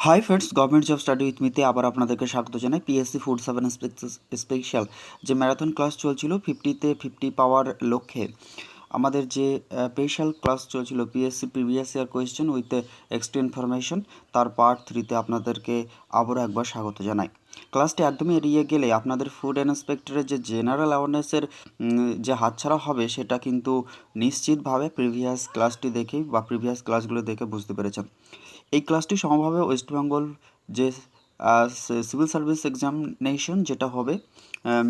High friends, government job study with মিতে আবার আপনাদেরকে স্বাগত জানাই। পিএসসি ফুড সেভেন স্পেশাল যে ম্যারাথন ক্লাস চলছিল 50-50 পাওয়ার লক্ষ্যে আমাদের যে স্পেশাল ক্লাস চলছিল PSC previous year question with extra information, তার পার্ট 3তে আপনাদেরকে আবারও একবার স্বাগত জানাই। ক্লাসটি একদমই এড়িয়ে গেলে আপনাদের ফুড ইন্সপেক্টরের যে জেনারেল অ্যাওয়ারনেসের যে হাতছাড়া হবে সেটা কিন্তু নিশ্চিতভাবে প্রিভিয়াস ক্লাসটি দেখেই বা প্রিভিয়াস ক্লাসগুলো দেখে বুঝতে পেরেছেন। এই ক্লাসটি সমভাবে ওয়েস্টবেঙ্গল যে সিভিল সার্ভিস এক্সামিনেশন যেটা হবে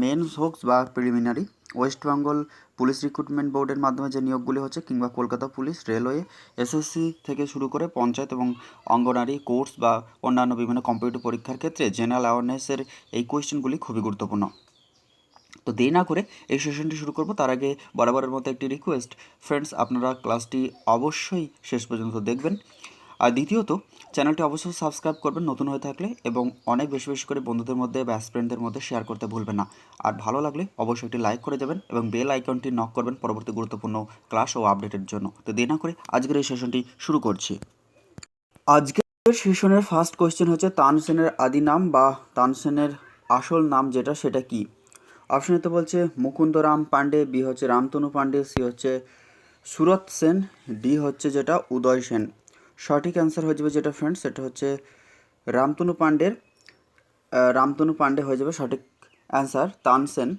মেন্স হোক বা প্রিলিমিনারি, ওয়েস্টবেঙ্গল পুলিশ রিক্রুটমেন্ট বোর্ডের মাধ্যমে যে নিয়োগগুলি হচ্ছে, কিংবা কলকাতা পুলিশ, রেলওয়ে, এসএসসি থেকে শুরু করে পঞ্চায়েত এবং অঙ্গনারী কোর্স বা অন্যান্য বিভিন্ন কম্পিটিটিভ পরীক্ষার ক্ষেত্রে জেনারেল অ্যাওয়ারনেসের এই কোয়েশ্চেনগুলি খুবই গুরুত্বপূর্ণ। তো দেরি না করে এই সেশনটি শুরু করব। তার আগে বরাবরের মতো একটি রিকোয়েস্ট, ফ্রেন্ডস, আপনারা ক্লাসটি অবশ্যই শেষ পর্যন্ত দেখবেন। আর দ্বিতীয়ত, চ্যানেলটি অবশ্যই সাবস্ক্রাইব করবেন নতুন হয়ে থাকলে, এবং অনেক বেশি বেশি করে বন্ধুদের মধ্যে বা ফ্রেন্ডদের মধ্যে শেয়ার করতে ভুলবেন না। আর ভালো লাগলে অবশ্যই একটি লাইক করে যাবেন এবং বেল আইকনটি নক করবেন পরবর্তী গুরুত্বপূর্ণ ক্লাস ও আপডেটের জন্য। তো দেরি না করে আজকের এই সেশনটি শুরু করছি। আজকের সেশনের ফার্স্ট কোয়েশ্চেন হচ্ছে তানসেনের আদি নাম বা তানসেনের আসল নাম যেটা, সেটা কি? অপশনে তো বলছে মুকুন্দরাম পাণ্ডে, বি হচ্ছে রামতনু পাণ্ডে, সি হচ্ছে সুরত সেন, ডি হচ্ছে যেটা উদয় সেন। সঠিক অ্যান্সার হয়ে যাবে যেটা ফ্রেন্ডস, সেটা হচ্ছে রামতনু পাণ্ডের রামতনু পাণ্ডে হয়ে যাবে সঠিক অ্যান্সার। তানসেন,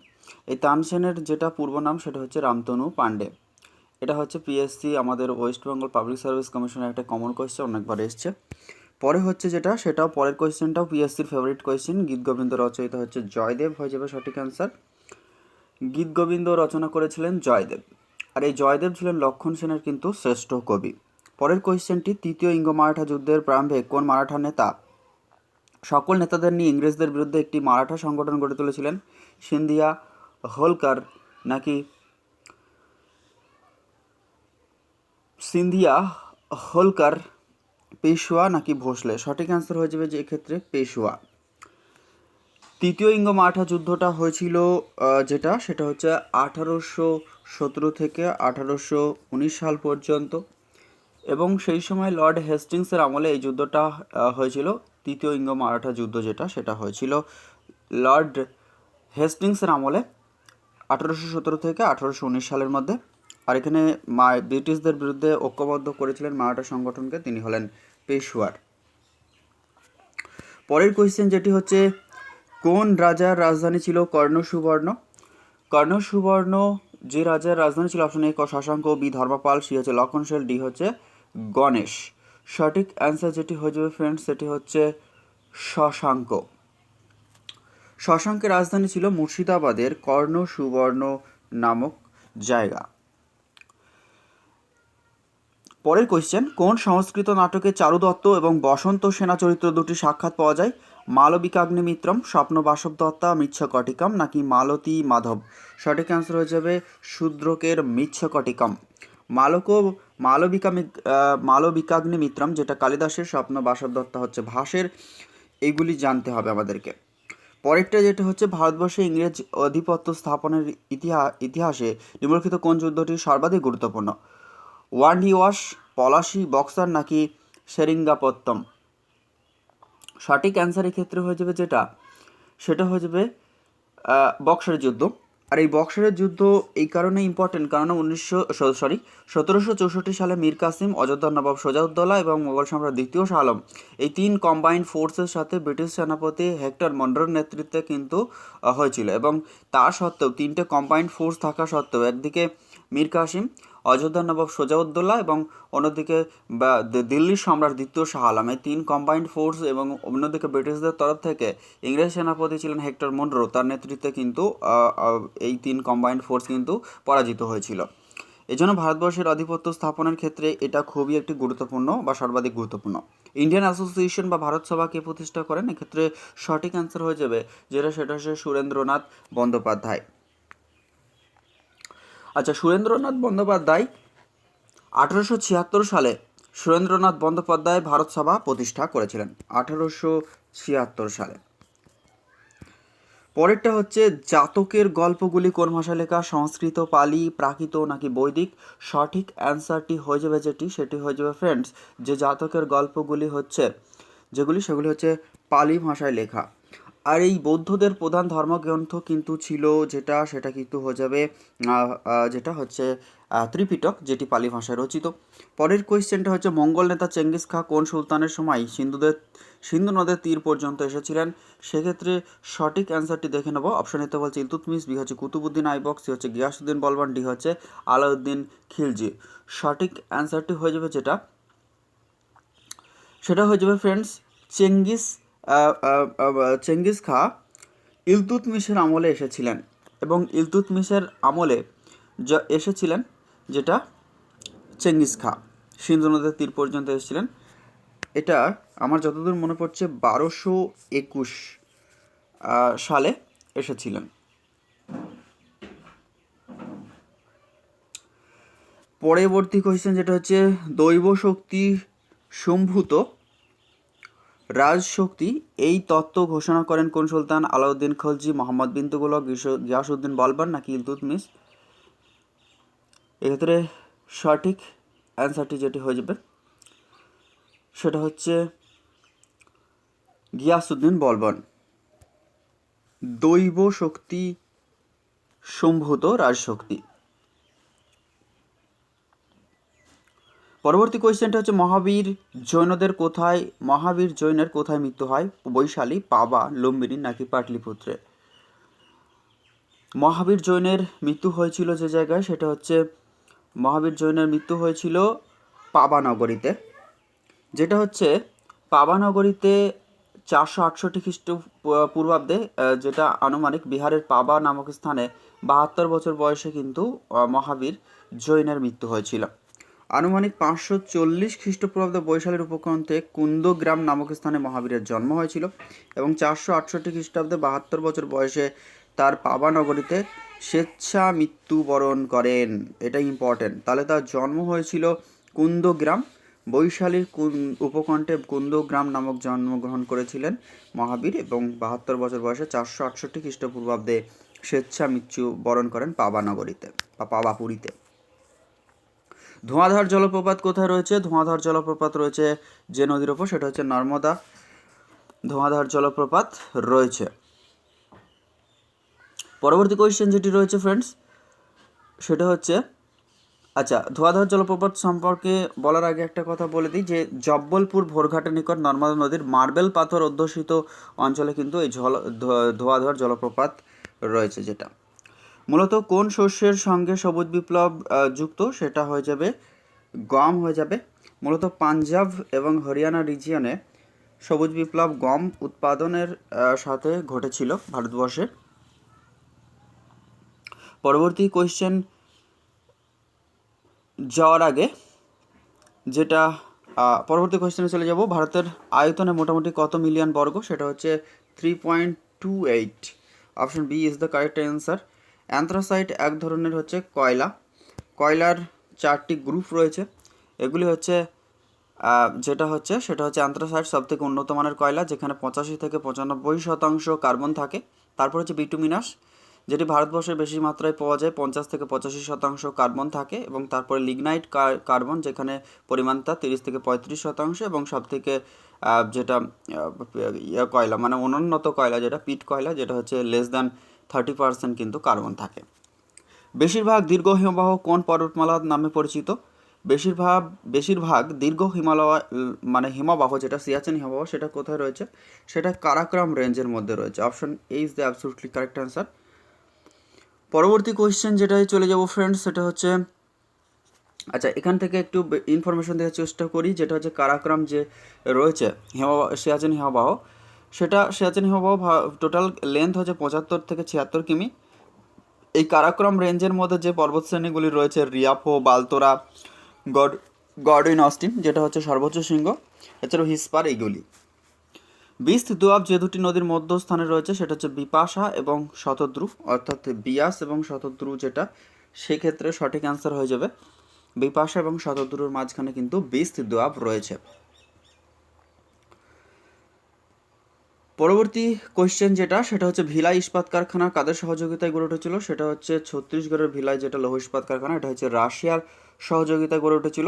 এই তানসেনের যেটা পূর্ব নাম সেটা হচ্ছে রামতনু পাণ্ডে। এটা হচ্ছে পিএসসি আমাদের ওয়েস্ট বেঙ্গল পাবলিক সার্ভিস কমিশনের একটা কমন কোয়েশ্চেন, অনেকবার এসছে। পরে হচ্ছে যেটা, সেটাও পরের কোয়েশ্চেনটাও পিএসসির ফেভারিট কোয়েশ্চেন, গীতগোবিন্দ রচয়িতা হচ্ছে জয়দেব, হয়ে যাবে সঠিক অ্যান্সার। গীতগোবিন্দ রচনা করেছিলেন জয়দেব, আর এই জয়দেব ছিলেন লক্ষণ সেনের কিন্তু শ্রেষ্ঠ কবি। পরের কোয়েশ্চেনটি, তৃতীয় ইঙ্গ মারাঠা যুদ্ধের প্রারম্ভে কোন মারাঠা নেতা সকল নেতাদের নিয়ে ইংরেজদের বিরুদ্ধে একটি মারাঠা সংগঠন গড়ে তুলেছিলেন? সিন্ধিয়া, হোলকার, নাকি সিন্ধিয়া, হোলকার, পেশোয়া, নাকি ভোসলে? সঠিক অ্যান্সার হয়ে যাবে যে এক্ষেত্রে পেশোয়া। তৃতীয় ইঙ্গ মারাঠা যুদ্ধটা হয়েছিল যেটা, সেটা হচ্ছে 1817 থেকে 1819 সাল পর্যন্ত, এবং সেই সময় লর্ড হেস্টিংসের আমলে এই যুদ্ধটা হয়েছিল। তৃতীয় ইঙ্গ মারাঠা যুদ্ধ যেটা, সেটা হয়েছিল লর্ড হেস্টিংসের আমলে 1817 থেকে 1819 সালের মধ্যে। আর এখানে ব্রিটিশদের বিরুদ্ধে ঐক্যবদ্ধ করেছিলেন মারাঠা সংগঠনকে, তিনি হলেন পেশোয়ার। পরের কোয়েশ্চেন যেটি হচ্ছে, কোন রাজার রাজধানী ছিল কর্ণ সুবর্ণ? কর্ণ সুবর্ণ যে রাজার রাজধানী ছিল, option A Shashanka, B Dharmapala, C হচ্ছে লক্ষণ সেন, ডি হচ্ছে গণেশ। সঠিক অ্যান্সার যেটি হয়ে যাবে ফ্রেন্ডস, সেটি হচ্ছে শশাঙ্ক। শশাঙ্কের রাজধানী ছিল মুর্শিদাবাদের কর্ণ সুবর্ণ নামক জায়গা। পরের কোয়েশ্চেন, কোন সংস্কৃত নাটকে চারু দত্ত এবং বসন্ত সেনা চরিত্র দুটি সাক্ষাৎ পাওয়া যায়? মালবিকাগ্নিমিত্রম, স্বপ্ন বাসব দত্তা, মৃচ্ছকটিকম, নাকি মালতী মাধব? সঠিক অ্যান্সার হয়ে যাবে শূদ্রকের মৃচ্ছকটিকম। মালবিকাগ্নিমিত্রম যেটা কালিদাসের, স্বপ্ন বাসব দত্তা হচ্ছে ভাসের। এইগুলি জানতে হবে আমাদেরকে। পরেরটা যেটা হচ্ছে, ভারতবর্ষে ইংরেজ আধিপত্য স্থাপনের ইতিহাসে নিম্নলিখিত কোন যুদ্ধটি সর্বাধিক গুরুত্বপূর্ণ? ওয়ান্ডি ওয়াশ, পলাশি, বক্সার, নাকি সেরিঙ্গাপত্তম? সঠিক অ্যান্সার ক্ষেত্রে হয়ে যাবে যেটা, সেটা হয়ে যাবে বক্সারের যুদ্ধ। আর এই বক্সারের যুদ্ধ এই কারণে ইম্পর্টেন্ট, কারণ 1764 সালে মীর কাসিম, অযোধ্যার নবাব সোজাউদ্দৌলা এবং মোগল সম্রাট দ্বিতীয় শাহ আলম, এই তিন কম্বাইন্ড ফোর্সের সাথে ব্রিটিশ সেনাপতি হেক্টর মনরোর নেতৃত্বে কিন্তু হয়েছিল। এবং তা সত্ত্বেও, তিনটে কম্বাইন্ড ফোর্স থাকা সত্ত্বেও, একদিকে মীর কাসিম, অযোধ্যার নবাব সোজাউদ্দৌলা এবং অন্যদিকে দিল্লির সম্রাট দ্বিতীয় শাহ আলম, এই তিন কম্বাইন্ড ফোর্স, এবং অন্যদিকে ব্রিটিশদের তরফ থেকে ইংরেজ সেনাপতি ছিলেন হেক্টর মনরো, তার নেতৃত্বে কিন্তু এই তিন কম্বাইন্ড ফোর্স কিন্তু পরাজিত হয়েছিল। এজন্য ভারতবর্ষের আধিপত্য স্থাপনের ক্ষেত্রে এটা খুবই একটি গুরুত্বপূর্ণ বা সর্বাধিক গুরুত্বপূর্ণ। ইন্ডিয়ান অ্যাসোসিয়েশন বা ভারত সভা কে প্রতিষ্ঠা করেন? এক্ষেত্রে সঠিক অ্যান্সার হয়ে যাবে যেটা, সেটা হচ্ছে সুরেন্দ্রনাথ বন্দ্যোপাধ্যায়। আচ্ছা, সুরেন্দ্রনাথ বন্দ্যোপাধ্যায় 1876 সালে সুরেন্দ্রনাথ বন্দ্যোপাধ্যায় ভারত সভা প্রতিষ্ঠা করেছিলেন, 1876 সালে। পরেরটা হচ্ছে, জাতকের গল্পগুলি কোন ভাষায় লেখা? সংস্কৃত, পালি, প্রাকৃত, নাকি বৈদিক? সঠিক অ্যান্সারটি হয়ে যাবে যেটি, সেটি হয়ে যাবে ফ্রেন্ডস, যে জাতকের গল্পগুলি হচ্ছে সেগুলি হচ্ছে পালি ভাষায় লেখা। আর এই বৌদ্ধদের প্রধান ধর্মগ্রন্থ কিন্তু ছিল সেটা কিন্তু হয়ে যাবে যেটা হচ্ছে ত্রিপিটক, যেটি পালি ভাষায় রচিত। পরের কোয়েশ্চেনটা হচ্ছে মঙ্গল নেতা চেঙ্গিস খাঁ কোন সুলতানের সময় সিন্ধু নদের তীর পর্যন্ত এসেছিলেন? সেক্ষেত্রে সঠিক অ্যান্সারটি দেখে নেব। অপশন এতে বলছে ইলতুৎমিশ, বি হচ্ছে কুতুবুদ্দিন আইবক, সি হচ্ছে গিয়াসুদ্দিন বলবান, ডি হচ্ছে আলাউদ্দিন খিলজি। সঠিক অ্যান্সারটি হয়ে যাবে সেটা হয়ে যাবে ফ্রেন্ডস চেঙ্গিস খাঁ ইলতুৎমিশের আমলে এসেছিলেন, এবং ইলতুৎমিশের আমলে এসেছিলেন যেটা চেঙ্গিস খাঁ সিন্ধু নদের তীর পর্যন্ত এসেছিলেন। এটা আমার যতদূর মনে পড়ছে 1221 সালে এসেছিলেন। পরবর্তী কোয়েশ্চেন যেটা হচ্ছে দৈব শক্তি সম্ভূত রাজশক্তি এই তত্ত্ব ঘোষণা করেন কোন সুলতান? আলাউদ্দিন খলজি, মোহাম্মদ বিন তুগলক, গিয়াসউদ্দিন বলবান নাকি ইলতুৎমিশ? এক্ষেত্রে সঠিক অ্যান্সারটি যেটি হয়ে যাবে সেটা হচ্ছে গিয়াসউদ্দিন বলবান। দৈব শক্তি সম্ভূত রাজশক্তি। পরবর্তী কোয়েশ্চেনটা হচ্ছে মহাবীর জৈনের কোথায় মৃত্যু হয়? বৈশালী, পাবা, লুম্বিনী নাকি পাটলিপুত্রে? মহাবীর জৈনের মৃত্যু হয়েছিল যে জায়গায়, সেটা হচ্ছে মহাবীর জৈনের মৃত্যু হয়েছিল পাবা নগরীতে, যেটা হচ্ছে পাবা নগরীতে 468 খ্রিস্টপূর্বাব্দে, যেটা আনুমানিক বিহারের পাবা নামক স্থানে 72 বছর বয়সে কিন্তু মহাবীর জৈনের মৃত্যু হয়েছিল। আনুমানিক 540 খ্রিস্টপূর্বাব্দে বৈশালীর উপকণ্ঠে কুন্দগ্রাম নামক স্থানে মহাবীরের জন্ম হয়েছিল, এবং 468 খ্রিস্টাব্দে 72 বছর বয়সে তার পাবা নগরীতে স্বেচ্ছা মৃত্যুবরণ করেন। এটা ইম্পর্টেন্ট। তাহলে তার জন্ম হয়েছিল কুন্দগ্রাম, বৈশালীর উপকণ্ঠে কুন্দগ্রাম নামক জন্মগ্রহণ করেছিলেন মহাবীর, এবং 72 বছর বয়সে 468 খ্রিস্টপূর্বাব্দে স্বেচ্ছা মৃত্যুবরণ করেন পাবা নগরীতে বা পাবাপুরীতে। ধোঁয়াধার জলপ্রপাত কোথায় রয়েছে? ধোঁয়াধার জলপ্রপাত রয়েছে যে নদীর ওপর, সেটা হচ্ছে নর্মদা। ধোঁয়াধার জলপ্রপাত রয়েছে। পরবর্তী কোয়েশ্চেন যেটি রয়েছে ফ্রেন্ডস, সেটা হচ্ছে ধোঁয়াধার জলপ্রপাত সম্পর্কে বলার আগে একটা কথা বলে দিই যে জব্বলপুর ভোরঘাটের নিকট নর্মদা নদীর মার্বেল পাথর অধ্যুষিত অঞ্চলে কিন্তু এই ধোঁয়াধার জলপ্রপাত রয়েছে, যেটা মূলত কোন শস্যের সঙ্গে সবুজ বিপ্লব যুক্ত? সেটা হয়ে যাবে গম হয়ে যাবে। মূলত পাঞ্জাব এবং হরিয়ানা রিজিয়নে সবুজ বিপ্লব গম উৎপাদনের সাথে ঘটেছিল ভারতবর্ষে। পরবর্তী কোয়েশ্চেন যাওয়ার আগে যেটা পরবর্তী কোয়েশ্চেনে চলে যাব, ভারতের আয়তনে মোটামুটি কত মিলিয়ন বর্গ? সেটা হচ্ছে 3.28। Option B is the correct answer. Anthracite এক ধরনের হচ্ছে কয়লার 4টি গ্রুপ রয়েছে। এগুলি হচ্ছে সেটা হচ্ছে অ্যান্থ্রাসাইট সবথেকে উন্নত মানের কয়লা, যেখানে 85 থেকে 95% কার্বন থাকে। তারপর হচ্ছে বিটুমিনাস, যেটি ভারতবর্ষে বেশি মাত্রায় পাওয়া যায়, 50 থেকে 85% কার্বন থাকে। এবং তারপরে লিগনাইট কার্বন, যেখানে পরিমাণটা 30 থেকে 35%, এবং সব থেকে যেটা কয়লা মানে অনুন্নত কয়লা, যেটা পিট কয়লা, যেটা হচ্ছে লেস দ্যান 30% কিন্তু কার্বন থাকে। বেশিরভাগ দীর্ঘ হিমবাহ কোন পর্বতমালার নামে পরিচিত? বেশিরভাগ দীর্ঘ হিমবাহ যেটা সিয়াচেন হিমবাহ, সেটা কোথায় রয়েছে? সেটা কারাকোরাম রেঞ্জের মধ্যে রয়েছে। Option A is the absolutely correct answer. পরবর্তী কোয়েশ্চেন যেটাই চলে যাব ফ্রেন্ডস, সেটা হচ্ছে এখান থেকে একটু ইনফরমেশন দেওয়ার চেষ্টা করি, যেটা হচ্ছে কারাকোরাম যে রয়েছে সিয়াচেন হিমবাহ, সিয়াচেন হিমবাহ টোটাল লেন্থ হচ্ছে 75 থেকে 76 কিমি। এই কারাকোরাম রেঞ্জের মধ্যে যে পর্বতশ্রেণীগুলি রয়েছে রিয়াফো, বালতোরা, গডউইন অস্টিন, যেটা হচ্ছে সর্বোচ্চ শৃঙ্গ, এছাড়াও হিসপার, এইগুলি। বিস্ত দোয়াব যে দুটি নদীর মধ্যস্থানে রয়েছে, সেটা হচ্ছে বিপাশা এবং শতদ্রু, অর্থাৎ বিয়াস এবং শতদ্রু, যেটা সেক্ষেত্রে সঠিক অ্যান্সার হয়ে যাবে বিপাশা এবং শতদ্রুর মাঝখানে কিন্তু বিস্ত দোয়াব রয়েছে। পরবর্তী কোয়েশ্চেন সেটা হচ্ছে ভিলাই ইস্পাত কারখানা কাদের সহযোগিতায় গড়ে উঠেছিল? সেটা হচ্ছে ছত্তিশগড়ের ভিলাই, যেটা লৌহ ইস্পাত কারখানা, এটা হচ্ছে রাশিয়ার সহযোগিতায় গড়ে উঠেছিল।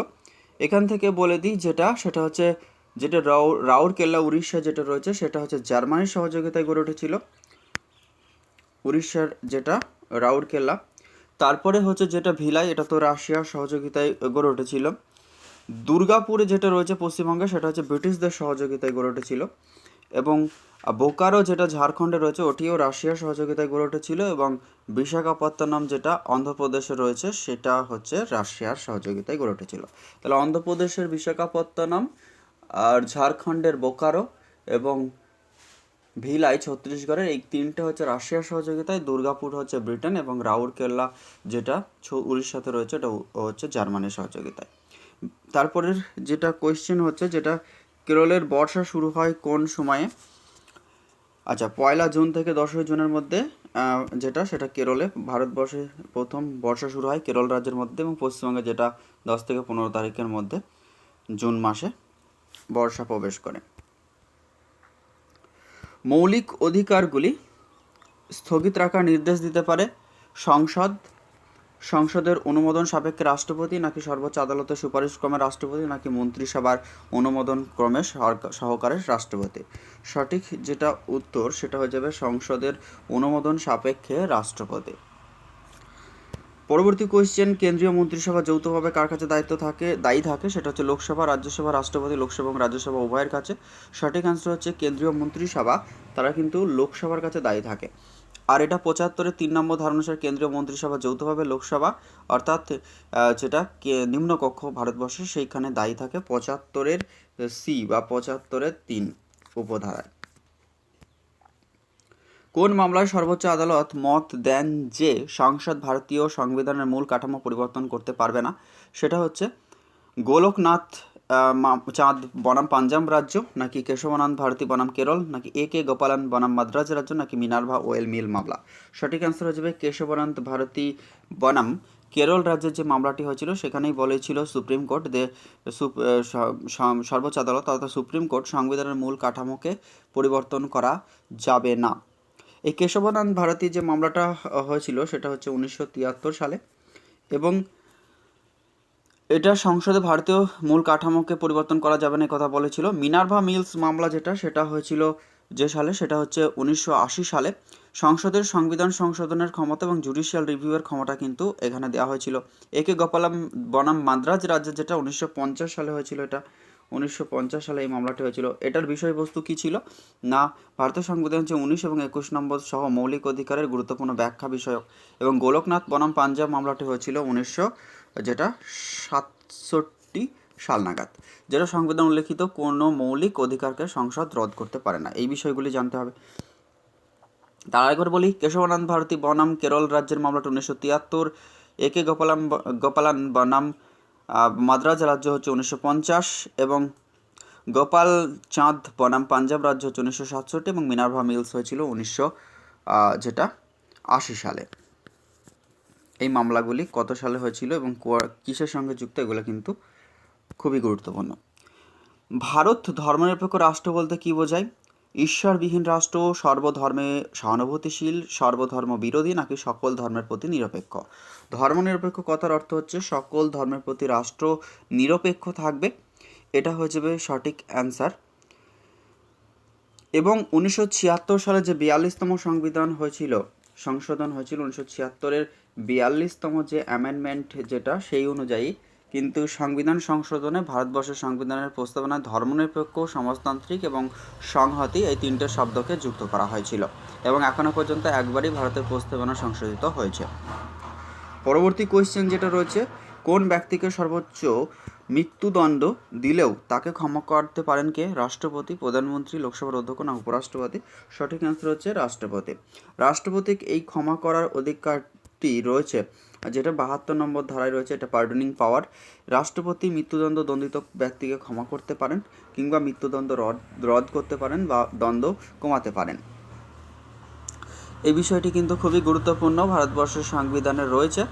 এখান থেকে বলে দিই সেটা হচ্ছে যেটা রাউরকেল্লা উড়িষ্যা যেটা রয়েছে সেটা হচ্ছে জার্মানির সহযোগিতায় গড়ে উঠেছিল, উড়িষ্যার যেটা রাউরকেল্লা। তারপরে হচ্ছে যেটা ভিলাই, এটা তো রাশিয়ার সহযোগিতায় গড়ে উঠেছিল। দুর্গাপুরে যেটা রয়েছে পশ্চিমবঙ্গে, সেটা হচ্ছে ব্রিটিশদের সহযোগিতায় গড়ে উঠেছিল। এবং বোকারো যেটা ঝাড়খণ্ডে রয়েছে, ওটিও রাশিয়ার সহযোগিতায় গড়ে উঠেছিল। এবং বিশাখাপত্তনম যেটা অন্ধ্রপ্রদেশে রয়েছে, সেটা হচ্ছে রাশিয়ার সহযোগিতায় গড়ে উঠেছিল। তাহলে অন্ধ্রপ্রদেশের বিশাখাপত্তনম, আর ঝাড়খণ্ডের বোকারো এবং ভিলাই ছত্তিশগড়ের, এই তিনটে হচ্ছে রাশিয়ার সহযোগিতায়, দুর্গাপুর হচ্ছে ব্রিটেন, এবং রাউরকেল্লা যেটা উড়িষ্যাতে রয়েছে এটা হচ্ছে জার্মানির সহযোগিতায়। তারপরের যেটা কোয়েশ্চেন হচ্ছে, যেটা কেরলের বর্ষা শুরু হয় কোন সময়ে? আচ্ছা, 1 জুন থেকে 10 জুনের মধ্যে যেটা, সেটা কেরলে, ভারতবর্ষে প্রথম বর্ষা শুরু হয় কেরল রাজ্যের মধ্যে, এবং পশ্চিমবঙ্গে যেটা 10 থেকে 15 তারিখের মধ্যে জুন মাসে বর্ষা প্রবেশ করে। মৌলিক অধিকারগুলি স্থগিত রাখার নির্দেশ দিতে পারে সংসদ, সংসদের অনুমোদন সাপেক্ষে রাষ্ট্রপতি, নাকি সর্বোচ্চ আদালতের সুপারিশ ক্রমে রাষ্ট্রপতি, নাকি মন্ত্রিসভার অনুমোদন ক্রমে সহকারে রাষ্ট্রপতি? সঠিক যেটা উত্তর সেটা হয়ে যাবে সংসদের অনুমোদন সাপেক্ষে রাষ্ট্রপতি। পরবর্তী কোয়েশ্চেন, কেন্দ্রীয় মন্ত্রিসভা যৌথভাবে কার কাছে দায়ী থাকে? সেটা হচ্ছে লোকসভা, রাজ্যসভা, রাষ্ট্রপতি, লোকসভা এবং রাজ্যসভা উভয়ের কাছে। সঠিক অ্যান্সার হচ্ছে কেন্দ্রীয় মন্ত্রিসভা, তারা কিন্তু লোকসভার কাছে দায়ী থাকে। আর এটা 75-এর 3 নম্বর ধারা অনুসারে কেন্দ্রীয় মন্ত্রিসভা যৌথভাবে লোকসভা, অর্থাৎ যেটা নিম্নকক্ষ ভারতবর্ষে, সেইখানে দায়ী থাকে 75-এর সি বা 75-এর 3 উপধারায়। কোন মামলায় সর্বোচ্চ আদালত মত দেন যে সংসদ ভারতীয় সংবিধানের মূল কাঠামো পরিবর্তন করতে পারবে না? সেটা হচ্ছে গোলকনাথ চাঁদ বনাম পাঞ্জাব রাজ্য, নাকি কেশবানন্দ ভারতী বনাম কেরল, নাকি কে গোপালন বনাম মাদ্রাজ রাজ্য, নাকি মিনার্ভা ওয়েল মিল মামলা? সঠিক অ্যান্সার হয়ে যাবে কেশবানন্দ ভারতী বনাম কেরল রাজ্যের যে মামলাটি হয়েছিল, সেখানেই বলেছিল সুপ্রিম কোর্ট সর্বোচ্চ আদালত অর্থাৎ সুপ্রিম কোর্ট সংবিধানের মূল কাঠামোকে পরিবর্তন করা যাবে না। এই কেশবানন্দ ভারতী যে মামলাটা হয়েছিল সেটা হচ্ছে 1973 সালে, এবং এটা সংসদে ভারতীয় মূল কাঠামোকে পরিবর্তন করা যাবে না কথা বলেছিল। মিনার্ভা মিলস মামলা যেটা, সেটা হয়েছিল যে সালে, সেটা হচ্ছে 1980 সালে। সংসদের সংবিধান সংশোধনের ক্ষমতা এবং জুডিশিয়াল রিভিউয়ের ক্ষমতা কিন্তু এখানে দেওয়া হয়েছিল। কে গোপালম বনাম মাদ্রাজ রাজ্যে যেটা 1950 সালে হয়েছিল, এটা 1950 সালে এই মামলাটি হয়েছিল। এটার বিষয়বস্তু কী ছিল না, ভারতের সংবিধান হচ্ছে 19 এবং 21 নম্বর সহ মৌলিক অধিকারের গুরুত্বপূর্ণ ব্যাখ্যা বিষয়ক। এবং গোলকনাথ বনাম পাঞ্জাব মামলাটি হয়েছিল 1967 সাল নাগাদ, যেটা সংবিধান উল্লেখিত কোনো মৌলিক অধিকারকে সংসদ রদ করতে পারে না। এই বিষয়গুলি জানতে হবে। তার একবার বলি, কেশবানন্দ ভারতী বনাম কেরল রাজ্যের মামলাটা 1973, কে গোপালান বনাম মাদ্রাজ রাজ্য হচ্ছে 1950, এবং গোপাল চাঁদ বনাম পাঞ্জাব রাজ্য হচ্ছে 1967, এবং মিনার্ভা মিলস হয়েছিল 1980 সালে। এই মামলাগুলি কত সালে হয়েছিল এবং কিসের সঙ্গে যুক্ত, এগুলো কিন্তু খুবই গুরুত্বপূর্ণ। ভারত ধর্মনিরপেক্ষ রাষ্ট্র বলতে কী বোঝায়? ঈশ্বরবিহীন রাষ্ট্র, সর্বধর্মে সহানুভূতিশীল, সর্বধর্ম বিরোধী, নাকি সকল ধর্মের প্রতি নিরপেক্ষ? ধর্মনিরপেক্ষ কথার অর্থ হচ্ছে সকল ধর্মের প্রতি রাষ্ট্র নিরপেক্ষ থাকবে, এটা হয়ে যাবে সঠিক অ্যান্সার। এবং 1976 সালে যে 42তম সংবিধান সংশোধন হয়েছিল 1976-এর 42তম যে অ্যামেন্ডমেন্ট যেটা, সেই অনুযায়ী কিন্তু সংবিধান সংশোধনে ভারতবর্ষের সংবিধানের প্রস্তাবনায় ধর্মনিরপেক্ষ, সমাজতান্ত্রিক এবং সংহতি এই 3টে শব্দকে যুক্ত করা হয়েছিল, এবং এখনও পর্যন্ত একবারই ভারতের প্রস্তাবনা সংশোধিত হয়েছে। পরবর্তী কোয়েশ্চেন যেটা রয়েছে, কোন ব্যক্তিকে সর্বোচ্চ মৃত্যুদণ্ড দিলেও তাকে ক্ষমা করতে পারেন কে? রাষ্ট্রপতি, প্রধানমন্ত্রী, লোকসভার অধ্যক্ষ, না উপরাষ্ট্রপতি? সঠিক অ্যান্সার হচ্ছে রাষ্ট্রপতি। রাষ্ট্রপতির এই ক্ষমা করার অধিকারটি রয়েছে, যেটা 72 নম্বর ধারায় রয়েছে, এটা পার্ডনিং পাওয়ার। রাষ্ট্রপতি মৃত্যুদণ্ড দণ্ডিত ব্যক্তিকে ক্ষমা করতে পারেন, কিংবা মৃত্যুদণ্ড রদ করতে পারেন, বা দণ্ড কমাতে পারেন। এই বিষয়টি কিন্তু খুবই গুরুত্বপূর্ণ, ভারতবর্ষের সংবিধানে রয়েছে।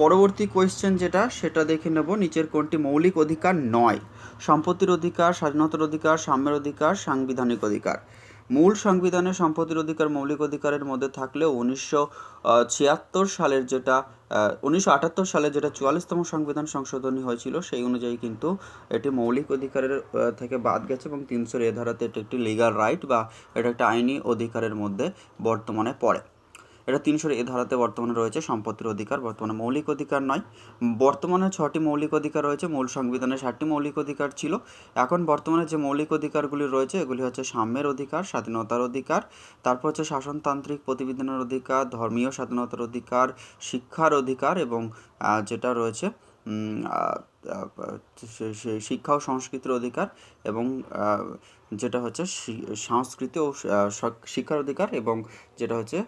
পরবর্তী কোয়েশ্চেন যেটা, সেটা দেখে নেব, নিচের কোনটি মৌলিক অধিকার নয়? সম্পত্তির অধিকার, স্বাধীনতার অধিকার, সাম্যের অধিকার, সাংবিধানিক অধিকার? মূল সংবিধানে সম্পত্তির অধিকার মৌলিক অধিকারের মধ্যে থাকলেও 1976 সালের যেটা 1978 সালে যেটা 44তম সংবিধান সংশোধনী হয়েছিল সেই অনুযায়ী কিন্তু এটি মৌলিক অধিকারের থেকে বাদ গেছে এবং 300 ধারাতে এটি একটি লিগাল রাইট বা এটা একটা আইনি অধিকারের মধ্যে বর্তমানে পড়ে। এটা 300 ধারাতে বর্তমানে রয়েছে সম্পত্তির অধিকার, বর্তমানে মৌলিক অধিকার নয়। বর্তমানে 6টি মৌলিক অধিকার রয়েছে, মূল সংবিধানে 7টি মৌলিক অধিকার ছিল। এখন বর্তমানে যে মৌলিক অধিকারগুলি রয়েছে এগুলি হচ্ছে সাম্যের অধিকার, স্বাধীনতার অধিকার, তারপর হচ্ছে শাসনতান্ত্রিক প্রতিবেদনের অধিকার, ধর্মীয় স্বাধীনতার অধিকার, শিক্ষার অধিকার এবং যেটা রয়েছে শিক্ষা ও সংস্কৃতির অধিকার এবং যেটা হচ্ছে সংস্কৃতি ও শিক্ষার অধিকার এবং যেটা হচ্ছে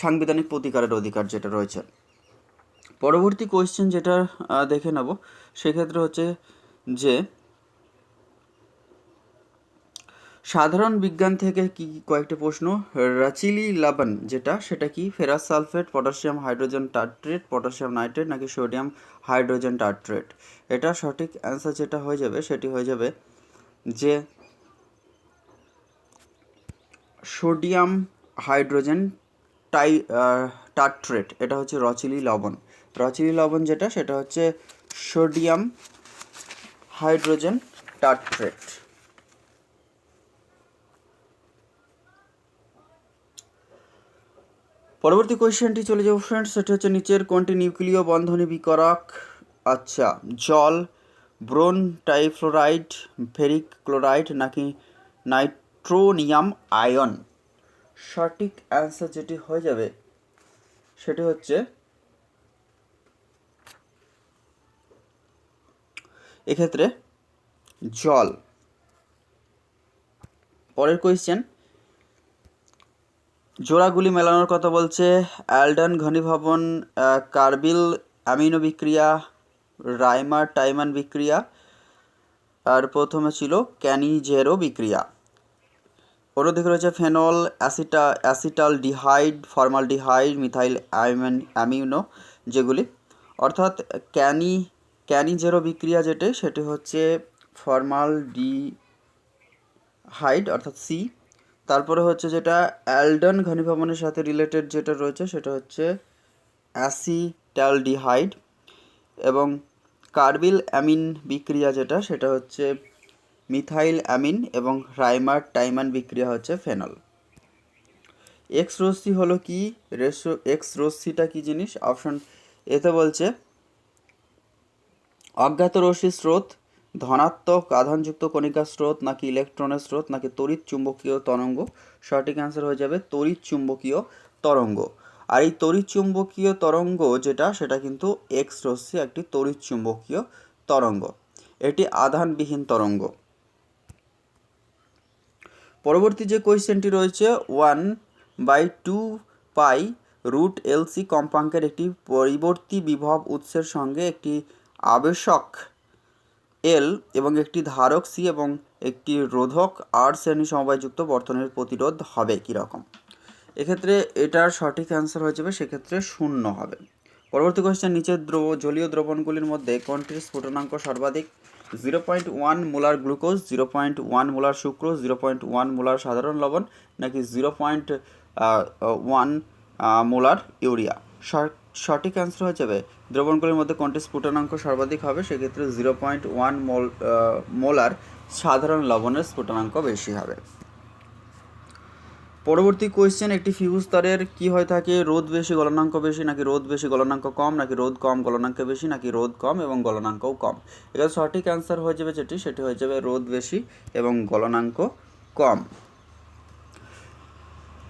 সাংবিধানিক প্রতিকারের অধিকার যেটা রয়েছে। পরবর্তী কোয়েশ্চেন যেটা দেখে নেব সেক্ষেত্রে হচ্ছে যে সাধারণ বিজ্ঞান থেকে কি কয়েকটি প্রশ্ন। রাচিলি লবণ যেটা সেটা কি? Ferrous sulphate, potassium hydrogen tartrate, potassium nitrate নাকি সোডিয়াম হাইড্রোজেন টার্ট্রেট? এটা সঠিক অ্যান্সার যেটা হয়ে যাবে সেটি হয়ে যাবে যে সোডিয়াম হাইড্রোজেন টার্ট্রেট। এটা হচ্ছে রচিলি লবণ। রচিলি লবণ যেটা সেটা হচ্ছে সোডিয়াম হাইড্রোজেন টার্ট্রেট। পরবর্তী কোয়েশ্চেনটি চলে যাবো ফ্রেন্ডস, সেটা হচ্ছে নিচের কোনটি নিউক্লিয় বন্ধনী বিকারক? আচ্ছা, জল, ব্রোন টাইফ্লোরাইড, ফেরিক ক্লোরাইড নাকি নাইট্রোনিয়াম আয়ন? সঠিক অ্যান্সার যেটি হয়ে যাবে সেটি হচ্ছে এক্ষেত্রে জল। পরের কোয়েশ্চেন, জোড়াগুলি মেলানোর কথা বলছে। অ্যালডান ঘনীভবন, কার্বিল অ্যামিনো বিক্রিয়া, রাইমার টাইমান বিক্রিয়া, আর প্রথমে ছিল ক্যানিজেরো বিক্রিয়া। অন্যদিকে রয়েছে phenol, acetaldehyde, formaldehyde, methyl amino যেগুলি, অর্থাৎ ক্যানিজেরো বিক্রিয়া যেটি সেটি হচ্ছে ফর্মালডিহাইড অর্থাৎ সি। তারপরে হচ্ছে যেটা অ্যালডন ঘনীভবনের সাথে রিলেটেড যেটা রয়েছে সেটা হচ্ছে অ্যাসিটালডিহাইড এবং কার্বিল অ্যামিন বিক্রিয়া যেটা সেটা হচ্ছে মিথাইল অ্যামিন এবং রাইমার টাইমান বিক্রিয়া হচ্ছে ফেনল। এক্স রশ্মি হলো কি? এক্স রশ্মিটা কি জিনিস? অপশন এতে বলছে অজ্ঞাত রশ্মির স্রোত, ধনাত্মক আধানযুক্ত কণিকার স্রোত নাকি ইলেকট্রনের স্রোত নাকি তড়িৎ চুম্বকীয় তরঙ্গ? সঠিক অ্যান্সার হয়ে যাবে তড়িৎ চুম্বকীয় তরঙ্গ। আর এই তড়িৎ চুম্বকীয় তরঙ্গ যেটা সেটা কিন্তু এক্স রশ্মি একটি তড়িৎ চুম্বকীয় তরঙ্গ, এটি আধানবিহীন তরঙ্গ। পরবর্তী যে কোয়েশ্চেনটি রয়েছে 1/2π√LC কম্পাঙ্কের একটি পরিবর্তী বিভব উৎসের সঙ্গে একটি আবেশক এল এবং একটি ধারক সি এবং একটি রোধক আর শ্রেণী সমবায়যুক্ত বর্তনীর প্রতিরোধ হবে কীরকম? এক্ষেত্রে এটার সঠিক অ্যান্সার হয়ে যাবে সেক্ষেত্রে 0 হবে। পরবর্তী কোয়েশ্চেন, নিচের জলীয় দ্রবণগুলির মধ্যে কোনটির স্ফুটনাঙ্ক সর্বাধিক? 0.1 molar glucose, 0.1 molar sucrose, 0.1 molar সাধারণ লবণ নাকি 0.1 মোলার ইউরিয়া? সঠিক অ্যান্সার হয়ে যাবে দ্রবণগুলির মধ্যে কোনটি স্ফুটনাঙ্ক সর্বাধিক হবে? সেক্ষেত্রে 0.1 মোলার সাধারণ লবণের স্ফুটনাঙ্ক বেশি হবে। পরবর্তী কোয়েশ্চেন, একটি ফিউজ তারের কি হয়ে থাকে? রোধ বেশি গলনাঙ্ক বেশি নাকি রোধ বেশি গলনাঙ্ক কম নাকি রোধ কম গলনাঙ্ক বেশি নাকি রোধ কম এবং গলনাঙ্কও কম? এবার সঠিক অ্যান্সার হয়ে যাবে সেটি হয়ে যাবে রোধ বেশি এবং গলনাঙ্ক কম।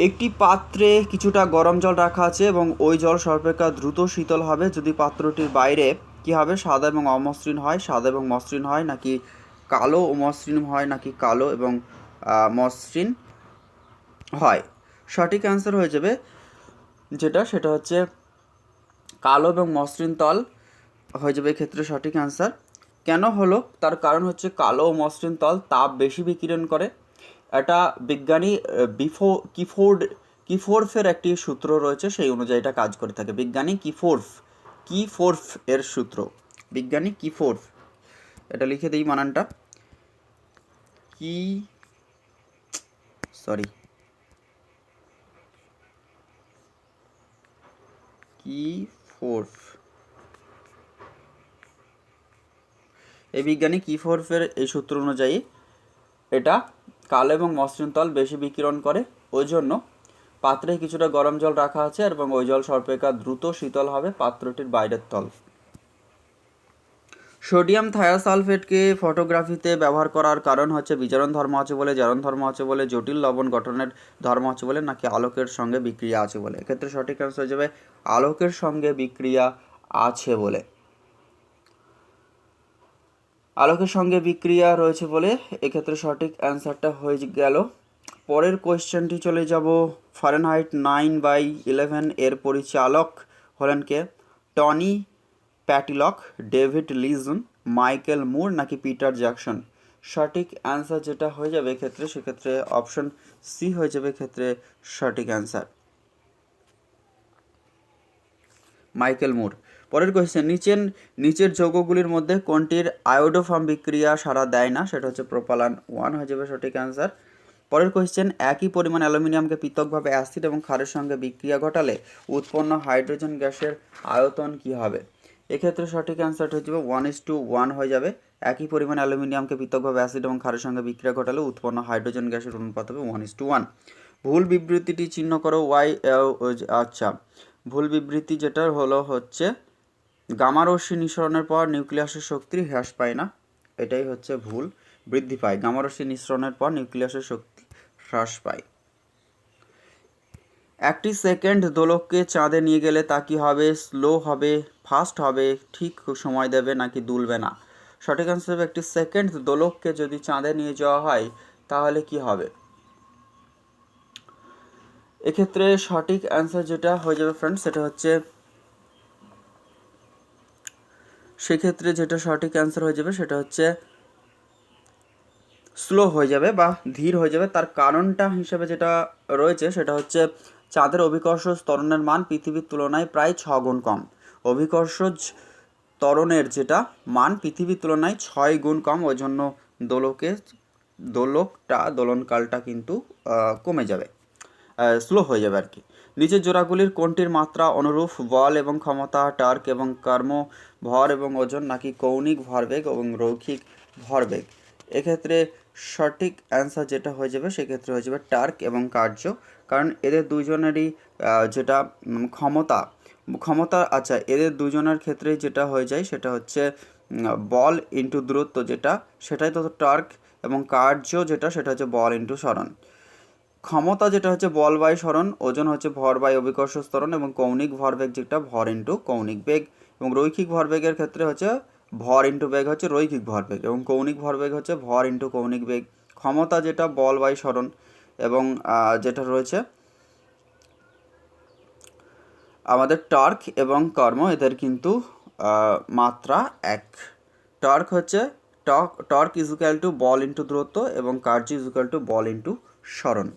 একটি পাত্রে কিছুটা গরম জল রাখা আছে এবং ওই জল সর্বাপেক্ষা দ্রুত শীতল হবে যদি পাত্রটির বাইরে কি হবে? সাদা এবং অমসৃণ হয়, সাদা এবং মসৃণ হয় নাকি কালো ও মসৃণ হয় নাকি কালো এবং মসৃণ হয়? সঠিক অ্যান্সার হয়ে যাবে সেটা হচ্ছে কালো এবং মসৃণ তল হয়ে যাবে এক্ষেত্রে সঠিক অ্যান্সার। কেন হলো? তার কারণ হচ্ছে কালো ও মসৃণ তল তাপ বেশি বিকিরণ করে। এটা বিজ্ঞানী কিফোর্ফের একটি সূত্র রয়েছে, সেই অনুযায়ী এটা কাজ করে থাকে। বিজ্ঞানী কিফোর্ফ এর সূত্র, বিজ্ঞানী কিফোর্ফ, এটা লিখে দিই মানানটা, সরি, কিফোর্ফ। এই বিজ্ঞানী কিফোর্ফের এই সূত্র অনুযায়ী এটা কালো এবং মসৃণ তল বেশি বিকিরণ করে, ওই জন্য পাত্রে কিছুটা গরম জল রাখা আছে এবং ওই জল সর্বাপেক্ষা দ্রুত শীতল হবে পাত্রটির বাইরের তল। সোডিয়াম থায়োসালফেটকে ফটোগ্রাফিতে ব্যবহার করার কারণ হচ্ছে বিজারণ ধর্ম আছে বলে, জারণ ধর্ম আছে বলে, জটিল লবণ গঠনের ধর্ম আছে বলে, নাকি আলোকের সঙ্গে বিক্রিয়া আছে বলে। এক্ষেত্রে সঠিক অ্যান্সার হয়ে যাবে আলোকের সঙ্গে বিক্রিয়া আছে বলে। আলোকের সঙ্গে বিক্রিয়া রয়েছে বলে এক্ষেত্রে সঠিক অ্যান্সারটা হয়ে গেল। পরের কোয়েশ্চেনটি চলে যাব। ফারেনহাইট 9/11 এর পরিচালক হলেন কে? টনি প্যাটিলক, ডেভিড লিজন, মাইকেল মুর, নাকি পিটার জ্যাকসন। সঠিক অ্যান্সার যেটা হয়ে যাবে এক্ষেত্রে, সেক্ষেত্রে অপশন সি হয়ে যাবে ক্ষেত্রে সঠিক অ্যান্সার, মাইকেল মুর। পরের কোয়েশ্চেন, নিচের যৌগগুলির মধ্যে কোনটির আয়োডোফর্ম বিক্রিয়া সাড়া দেয় না? সেটা হচ্ছে প্রোপালান 1 হয়ে যাবে সঠিক অ্যান্সার। পরের কোয়েশ্চেন, একই পরিমাণ অ্যালুমিনিয়ামকে পৃথকভাবে অ্যাসিড এবং ক্ষারের সঙ্গে বিক্রিয়া ঘটালে উৎপন্ন হাইড্রোজেন গ্যাসের আয়তন কী হবে? এক্ষেত্রে সঠিক অ্যান্সারটা হচ্ছে 1:1 হয়ে যাবে। একই পরিমাণ অ্যালুমিনিয়ামকে পৃথকভাবে অ্যাসিড এবং ক্ষারের সঙ্গে বিক্রিয়া ঘটালে উৎপন্ন হাইড্রোজেন গ্যাসের অনুপাত হবে 1:1। ভুল বিবৃতিটি চিহ্ন করো। আচ্ছা, ভুল বিবৃতি যেটা হলো হচ্ছে গামা রশ্মি নিঃসরণের পর নিউক্লিয়াসের শক্তি হ্রাস পায় না, এটাই হচ্ছে ভুল, বৃদ্ধি পায়। গামা রশ্মি নিঃসরণের পর নিউক্লিয়াসের শক্তি হ্রাস পায়। একটি সেকেন্ড দোলককে চাঁদে নিয়ে গেলে তা কি হবে? স্লো হবে, ফাস্ট হবে, ঠিক সময় দেবে, নাকি দুলবে না? সঠিক অ্যান্সার হবে একটি সেকেন্ড দোলককে যদি চাঁদে নিয়ে যাওয়া হয় তাহলে কি হবে? এক্ষেত্রে সঠিক অ্যান্সার যেটা হয়ে যাবে ফ্রেন্ডস, সেটা হচ্ছে, সেক্ষেত্রে যেটা সঠিক অ্যান্সার হয়ে যাবে সেটা হচ্ছে স্লো হয়ে যাবে বা ধীর হয়ে যাবে। তার কারণটা হিসেবে যেটা রয়েছে সেটা হচ্ছে চাঁদের অভিকর্ষজ ত্বরণের মান পৃথিবীর তুলনায় প্রায় 6 গুণ কম। অভিকর্ষজ ত্বরণের যেটা মান পৃথিবীর তুলনায় 6 গুণ কম, ওই জন্য দোলনকালটা কিন্তু কমে যাবে, স্লো হয়ে যাবে আর কি। নিচের জোড়াগুলির কোনটির মাত্রা অনুরূপ? বল এবং ক্ষমতা, টার্ক এবং কর্ম, ভর এবং ওজন, নাকি কৌণিক ভরবেগ এবং রৈখিক ভরবেগ। এক্ষেত্রে সঠিক অ্যান্সার যেটা হয়ে যাবে সেক্ষেত্রে হয়ে যাবে টার্ক এবং কার্য, কারণ এদের দুইজনেরই যেটা ক্ষমতা আচ্ছা, এদের দুজনের ক্ষেত্রে যেটা হয়ে যায় সেটা হচ্ছে বল ইন্টু দূরত্ব, যেটা সেটাই তো টার্ক, এবং কার্য যেটা সেটা হচ্ছে বল ইন্টু সরণ। ক্ষমতা যেটা হচ্ছে বল বাই সরণ, ওজন হচ্ছে ভর বাই অভিকর্ষ ত্বরণ, এবং কৌণিক ভরবেগ যেটা ভর ইন্টু কৌণিক বেগ, এবং রৈখিক ভরবেগের ক্ষেত্রে হচ্ছে ভর ইন্টু বেগ হচ্ছে রৈখিক ভরবেগ, এবং কৌণিক ভরবেগ হচ্ছে ভর ইন্টু কৌণিক বেগ। ক্ষমতা যেটা বল বাই সরণ, এবং যেটা রয়েছে আমাদের টর্ক এবং কর্ম, এদের কিন্তু মাত্রা এক। টর্ক হচ্ছে torque is equal to ball into দূরত্ব, এবং কার্য is equal to ball into সরণ।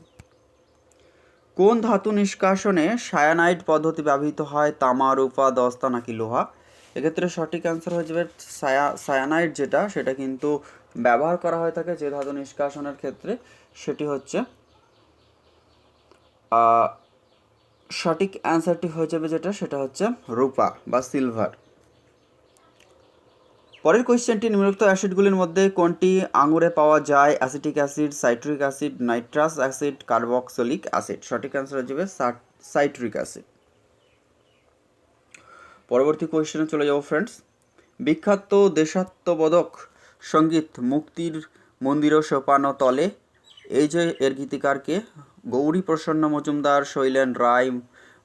কোন ধাতু নিষ্কাশনে সায়ানাইড পদ্ধতি ব্যবহৃত হয়? তামা, রূপা, দস্তা, নাকি লোহা? এক্ষেত্রে সঠিক অ্যান্সার হয়ে যাবে সায়ানাইড, যেটা সেটা কিন্তু ব্যবহার করা হয়ে থাকে যে ধাতু নিষ্কাশনের ক্ষেত্রে, সেটি হচ্ছে সঠিক অ্যান্সারটি হয়ে যাবে যেটা সেটা হচ্ছে রূপা বা সিলভার। পরের কোয়েশ্চেনটি, নিম্নোক্ত অ্যাসিডগুলির মধ্যে কোনটি আঙুরে পাওয়া যায়? Acetic acid, citric acid, nitrous acid, carboxylic acid. সঠিক অ্যান্সার হয়ে যাবে সাইট্রিক অ্যাসিড। পরবর্তী কোয়েশ্চেনে চলে যাব ফ্রেন্ডস। বিখ্যাত দেশাত্মবোধক সঙ্গীত মুক্তির মন্দির সোপানো তলে, এই যে এর গীতিকারকে? গৌরী প্রসন্ন মজুমদার, শৈলেন রায়,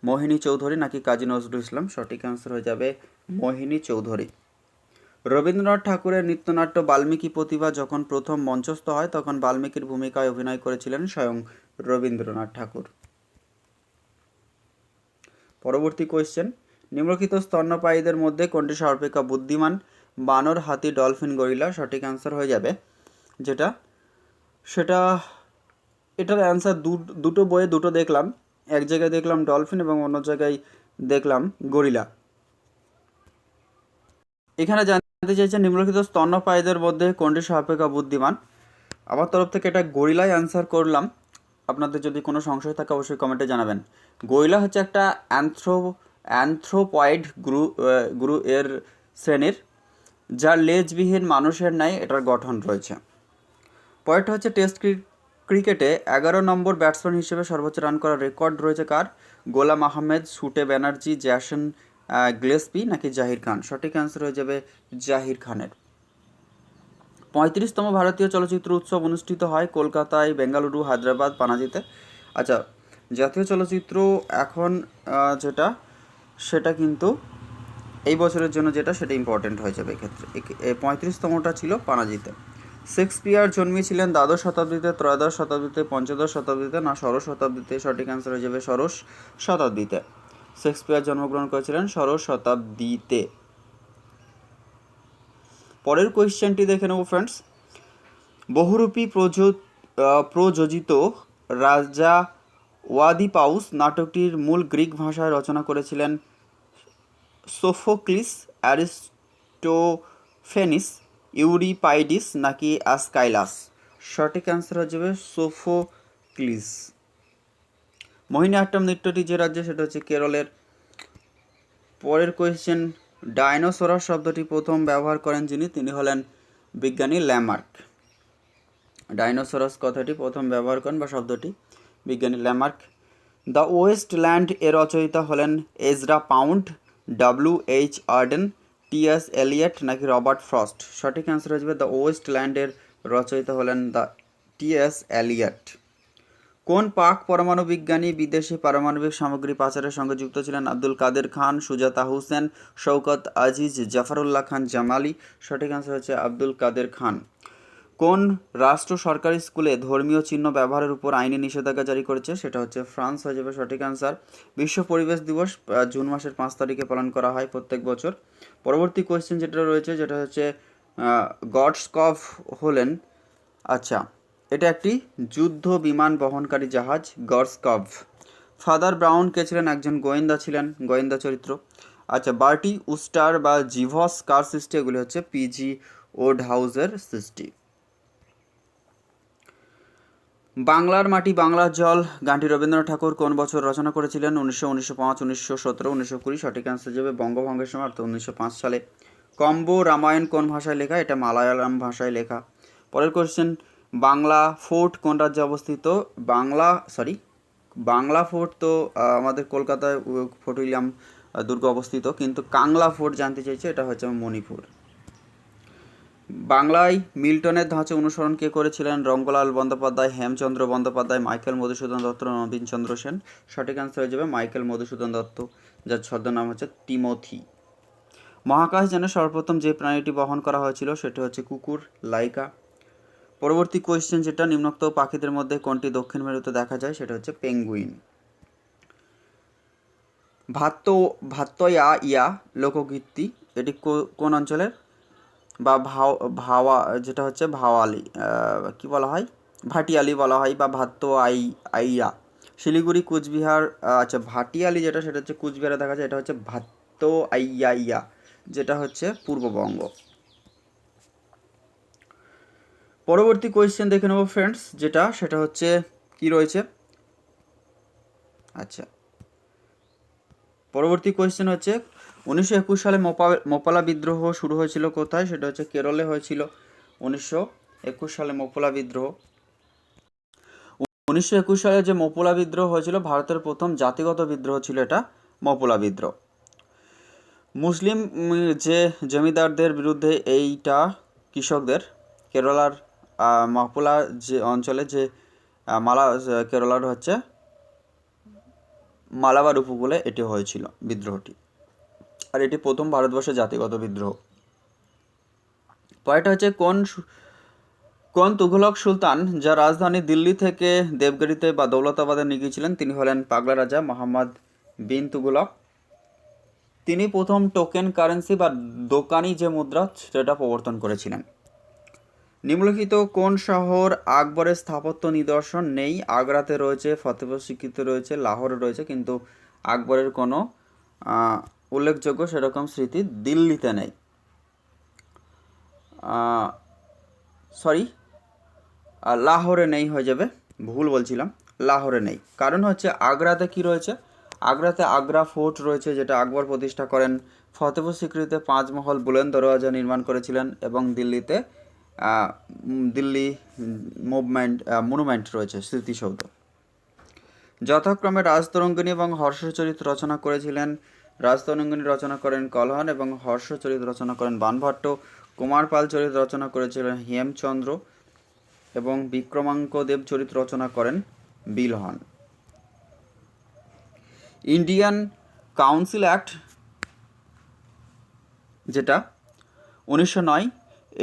মোহিনী চৌধুরী, নাকি কাজী নজরুল ইসলাম। সঠিক অ্যান্সার হয়ে যাবে মোহিনী চৌধুরী। রবীন্দ্রনাথ ঠাকুরের নৃত্যনাট্য বাল্মীকি প্রতিভা যখন প্রথম মঞ্চস্থ হয় তখন বাল্মীকির ভূমিকায় অভিনয় করেছিলেন স্বয়ং রবীন্দ্রনাথ ঠাকুর। পরবর্তী কোয়েশ্চেন, নিম্নলিখিত স্তন্যপায়ীদের মধ্যে কোনটি সর্বাপেক্ষা বুদ্ধিমান? বানর, হাতি, ডলফিন, গরিলা। সঠিক অ্যান্সার হয়ে যাবে যেটা সেটা এটার অ্যান্সার দুটো বইয়ে দুটো দেখলাম, এক জায়গায় দেখলাম ডলফিন এবং অন্য জায়গায় দেখলাম গরিলা। এখানে জানতে চাইছে নিম্নলিখিত স্তন্যপায়ীদের মধ্যে কোনটি সর্বাপেক্ষা বুদ্ধিমান। আমার তরফ থেকে এটা গরিলাই অ্যান্সার করলাম, আপনাদের যদি কোনো সংশয় থাকে অবশ্যই কমেন্টে জানাবেন। গরিলা হচ্ছে একটা অ্যানথ্রোপয়েড এর শ্রেণীর, যার লেজবিহীন মানুষের ন্যায় এটার গঠন রয়েছে। পরেরটা হচ্ছে টেস্ট ক্রিকেটে 11 নম্বর ব্যাটসম্যান হিসেবে সর্বোচ্চ রান করার রেকর্ড রয়েছে কার? গোলাম আহমেদ, সুটে ব্যানার্জি, জ্যাসন গ্লেসপি নাকি জাহির খান? সঠিক অ্যান্সার হয়ে যাবে জাহির খানের। 35তম ভারতীয় চলচ্চিত্র উৎসব অনুষ্ঠিত হয় কলকাতায়, বেঙ্গালুরু, হায়দ্রাবাদ, পানাজিতে। আচ্ছা, জাতীয় চলচ্চিত্র এখন যেটা সেটা কিন্তু এই বছরের জন্য যেটা সেটা ইম্পর্টেন্ট হয়ে যাবে এক্ষেত্রে। 35তমটা ছিল পানাজিতে। শেক্সপিয়ার জন্মেছিলেন দ্বাদশ শতাব্দীতে, ত্রয়োদশ শতাব্দীতে, পঞ্চদশ শতাব্দীতে না ষোড়শ শতাব্দীতে? সঠিক অ্যান্সার হয়ে যাবে ষোড়শ শতাব্দীতে। শেক্সপিয়ার জন্মগ্রহণ করেছিলেন ষোড়শ শতাব্দীতে। পরের কোয়েশ্চেনটি দেখে নেব ফ্রেন্ডস। বহুরূপী প্রযোজিত রাজা ওয়াদিপাউস নাটকটির মূল গ্রিক ভাষায় রচনা করেছিলেন সোফোক্লিস, অ্যারিস্টোফেনিস, ইউরিপাইডিস নাকি অ্যাসকাইলাস? সঠিক অ্যান্সার হয়ে যাবে সোফোক্লিস। মোহিনীআট্টম নৃত্যটি যে রাজ্যে সেটা হচ্ছে কেরলের। পরের কোয়েশ্চেন, ডাইনোসরাস শব্দটি প্রথম ব্যবহার করেন যিনি, তিনি হলেন বিজ্ঞানী ল্যামার্ক। ডাইনোসরাস কথাটি প্রথম ব্যবহার করেন বা শব্দটি বিজ্ঞানী ল্যামার্ক। দ্য ওয়েস্ট ল্যান্ড এর রচয়িতা হলেন Ezra Pound, WH Auden, TS Eliot নাকি রবার্ট ফ্রস্ট? সঠিক অ্যান্সার হয়ে যাবে দ্য ওয়েস্ট ল্যান্ডের রচয়িতা হলেন দ্য TS এলিয়ট। কোন পাক পরমাণু বিজ্ঞানী বিদেশি পারমাণবিক সামগ্রী পাচারের সঙ্গে যুক্ত ছিলেন? আব্দুল কাদের খান, সুজাতা হুসেন, শওকত আজিজ, জাফরুল্লাহ খান জামালি? সঠিক অ্যান্সার হচ্ছে আব্দুল কাদের খান। কোন রাষ্ট্র সরকারি স্কুলে ধর্মীয় চিহ্ন ব্যবহারের উপর আইনি নিষেধাজ্ঞা জারি করেছে? সেটা হচ্ছে ফ্রান্স হয়ে যাবে সঠিক অ্যান্সার। বিশ্ব পরিবেশ দিবস জুন মাসের 5 তারিখে পালন করা হয় প্রত্যেক বছর। পরবর্তী কোয়েশ্চেন যেটা রয়েছে যেটা হচ্ছে গডস্কভ হলেন, আচ্ছা এটা একটি যুদ্ধ বিমান বহনকারী জাহাজ গডস্কভ। ফাদার ব্রাউন কে ছিলেন? একজন গোয়েন্দা ছিলেন, গোয়েন্দা চরিত্র। আচ্ছা, বার্টি উস্টার বা জিভস কার সৃষ্টি? এগুলি হচ্ছে PG ওডহাউসের সৃষ্টি। বাংলার মাটি বাংলার জল গানটি রবীন্দ্রনাথ ঠাকুর কোন বছর রচনা করেছিলেন? 1900, 1905, 1917, 1920? সঠিক অ্যান্সার যাবে বঙ্গভঙ্গের সময় অর্থাৎ 1905 সালে। কম্ব রামায়ণ কোন ভাষায় লেখা? এটা মালায়ালাম ভাষায় লেখা। পরের কোয়েশ্চেন, বাংলা ফোর্ট কোন রাজ্যে অবস্থিত? বাংলা ফোর্ট তো আমাদের কলকাতায় ফোর্ট উইলিয়াম দুর্গ অবস্থিত, কিন্তু কাংলা ফোর্ট জানতে চাইছে, এটা হচ্ছে মণিপুর। বাংলায় মিল্টনের ধাঁচে অনুসরণ কে করেছিলেন? রঙ্গলাল বন্দ্যোপাধ্যায়, হেমচন্দ্র বন্দ্যোপাধ্যায়, মাইকেল মধুসূদন দত্ত, নবীনচন্দ্র সেন? সঠিক অ্যান্সার হয়ে যাবে মাইকেল মধুসূদন দত্ত, যার ছদ্মনাম হচ্ছে টিমোথি। মহাকাশযানে সর্বপ্রথম যে প্রাণীটি বহন করা হয়েছিল সেটি হচ্ছে কুকুর, লাইকা। পরবর্তী কোয়েশ্চেন যেটা, নিম্নোক্ত পাখিদের মধ্যে কোনটি দক্ষিণ মেরুতে দেখা যায়? সেটা হচ্ছে পেঙ্গুইন। ভাত্তয়া ইয়া লোকগীতি এটি কোন অঞ্চলের? বা ভাওয়া যেটা হচ্ছে ভাওয়ালি কি বলা হয়, ভাটিয়ালি বলা হয় বা আইয়া, শিলিগুড়ি, কুচবিহার। আচ্ছা, ভাটিয়ালি যেটা সেটা হচ্ছে কুচবিহারে দেখা যায়, এটা হচ্ছে আইয়া যেটা হচ্ছে পূর্ববঙ্গ। পরবর্তী কোয়েশ্চেন দেখে নেব ফ্রেন্ডস, যেটা সেটা হচ্ছে কি রয়েছে। আচ্ছা, পরবর্তী কোয়েশ্চেন হচ্ছে 1921 সালে মোপালা বিদ্রোহ শুরু হয়েছিল কোথায়? সেটা হচ্ছে কেরলে হয়েছিল 1921 সালে মোপালা বিদ্রোহ। 1921 সালে যে মোপালা বিদ্রোহ হয়েছিল ভারতের প্রথম জাতিগত বিদ্রোহ ছিল এটা মোপালা বিদ্রোহ। মুসলিম যে জমিদারদের বিরুদ্ধে এইটা কৃষকদের কেরলার মোপালা যে অঞ্চলে যে কেরলার হচ্ছে মালাবার উপকূলে এটি হয়েছিল বিদ্রোহটি, আর এটি প্রথম ভারতবর্ষের জাতিগত বিদ্রোহ। পরেরটা হচ্ছে কোন তুঘলক সুলতান যার রাজধানী দিল্লি থেকে দেবগিরিতে বা দৌলতাবাদে নিয়ে গিয়েছিলেন? তিনি হলেন পাগলা রাজা মোহাম্মদ বিন তুঘলক। তিনি প্রথম টোকেন কারেন্সি বা দোকানি যে মুদ্রা সেটা প্রবর্তন করেছিলেন। নিম্নলিখিত কোন শহর আকবরের স্থাপত্য নিদর্শন নেই? আগ্রাতে রয়েছে, ফতেপুর সিক্রিতে রয়েছে, লাহোরে রয়েছে, কিন্তু আকবরের কোনো উল্লেখযোগ্য সেরকম স্মৃতি দিল্লিতে নেই। লাহোরে নেই হয়ে যাবে, ভুল বলছিলাম। লাহোরে নেই, কারণ হচ্ছে আগ্রাতে কি রয়েছে, আগ্রাতে আগ্রা ফোর্ট রয়েছে যেটা আকবর প্রতিষ্ঠা করেন। ফতেপুর সিক্রিতে পাঁচমহল বুলন্দ দরওয়াজা নির্মাণ করেছিলেন, এবং দিল্লিতে দিল্লি মুভমেন্ট মনুমেন্ট রয়েছে, স্মৃতিসৌধ। যথাক্রমে রাজতরঙ্গিনী এবং হর্ষচরিত রচনা করেছিলেন। রাজতরঙ্গিনী রচনা করেন কলহন এবং হর্ষচরিত রচনা করেন বানভট্ট। কুমার পাল চরিত রচনা করেছিলেন হেমচন্দ্র, এবং বিক্রমাঙ্ক দেব চরিত রচনা করেন বিলহন। ইন্ডিয়ান কাউন্সিল অ্যাক্ট যেটা 1909,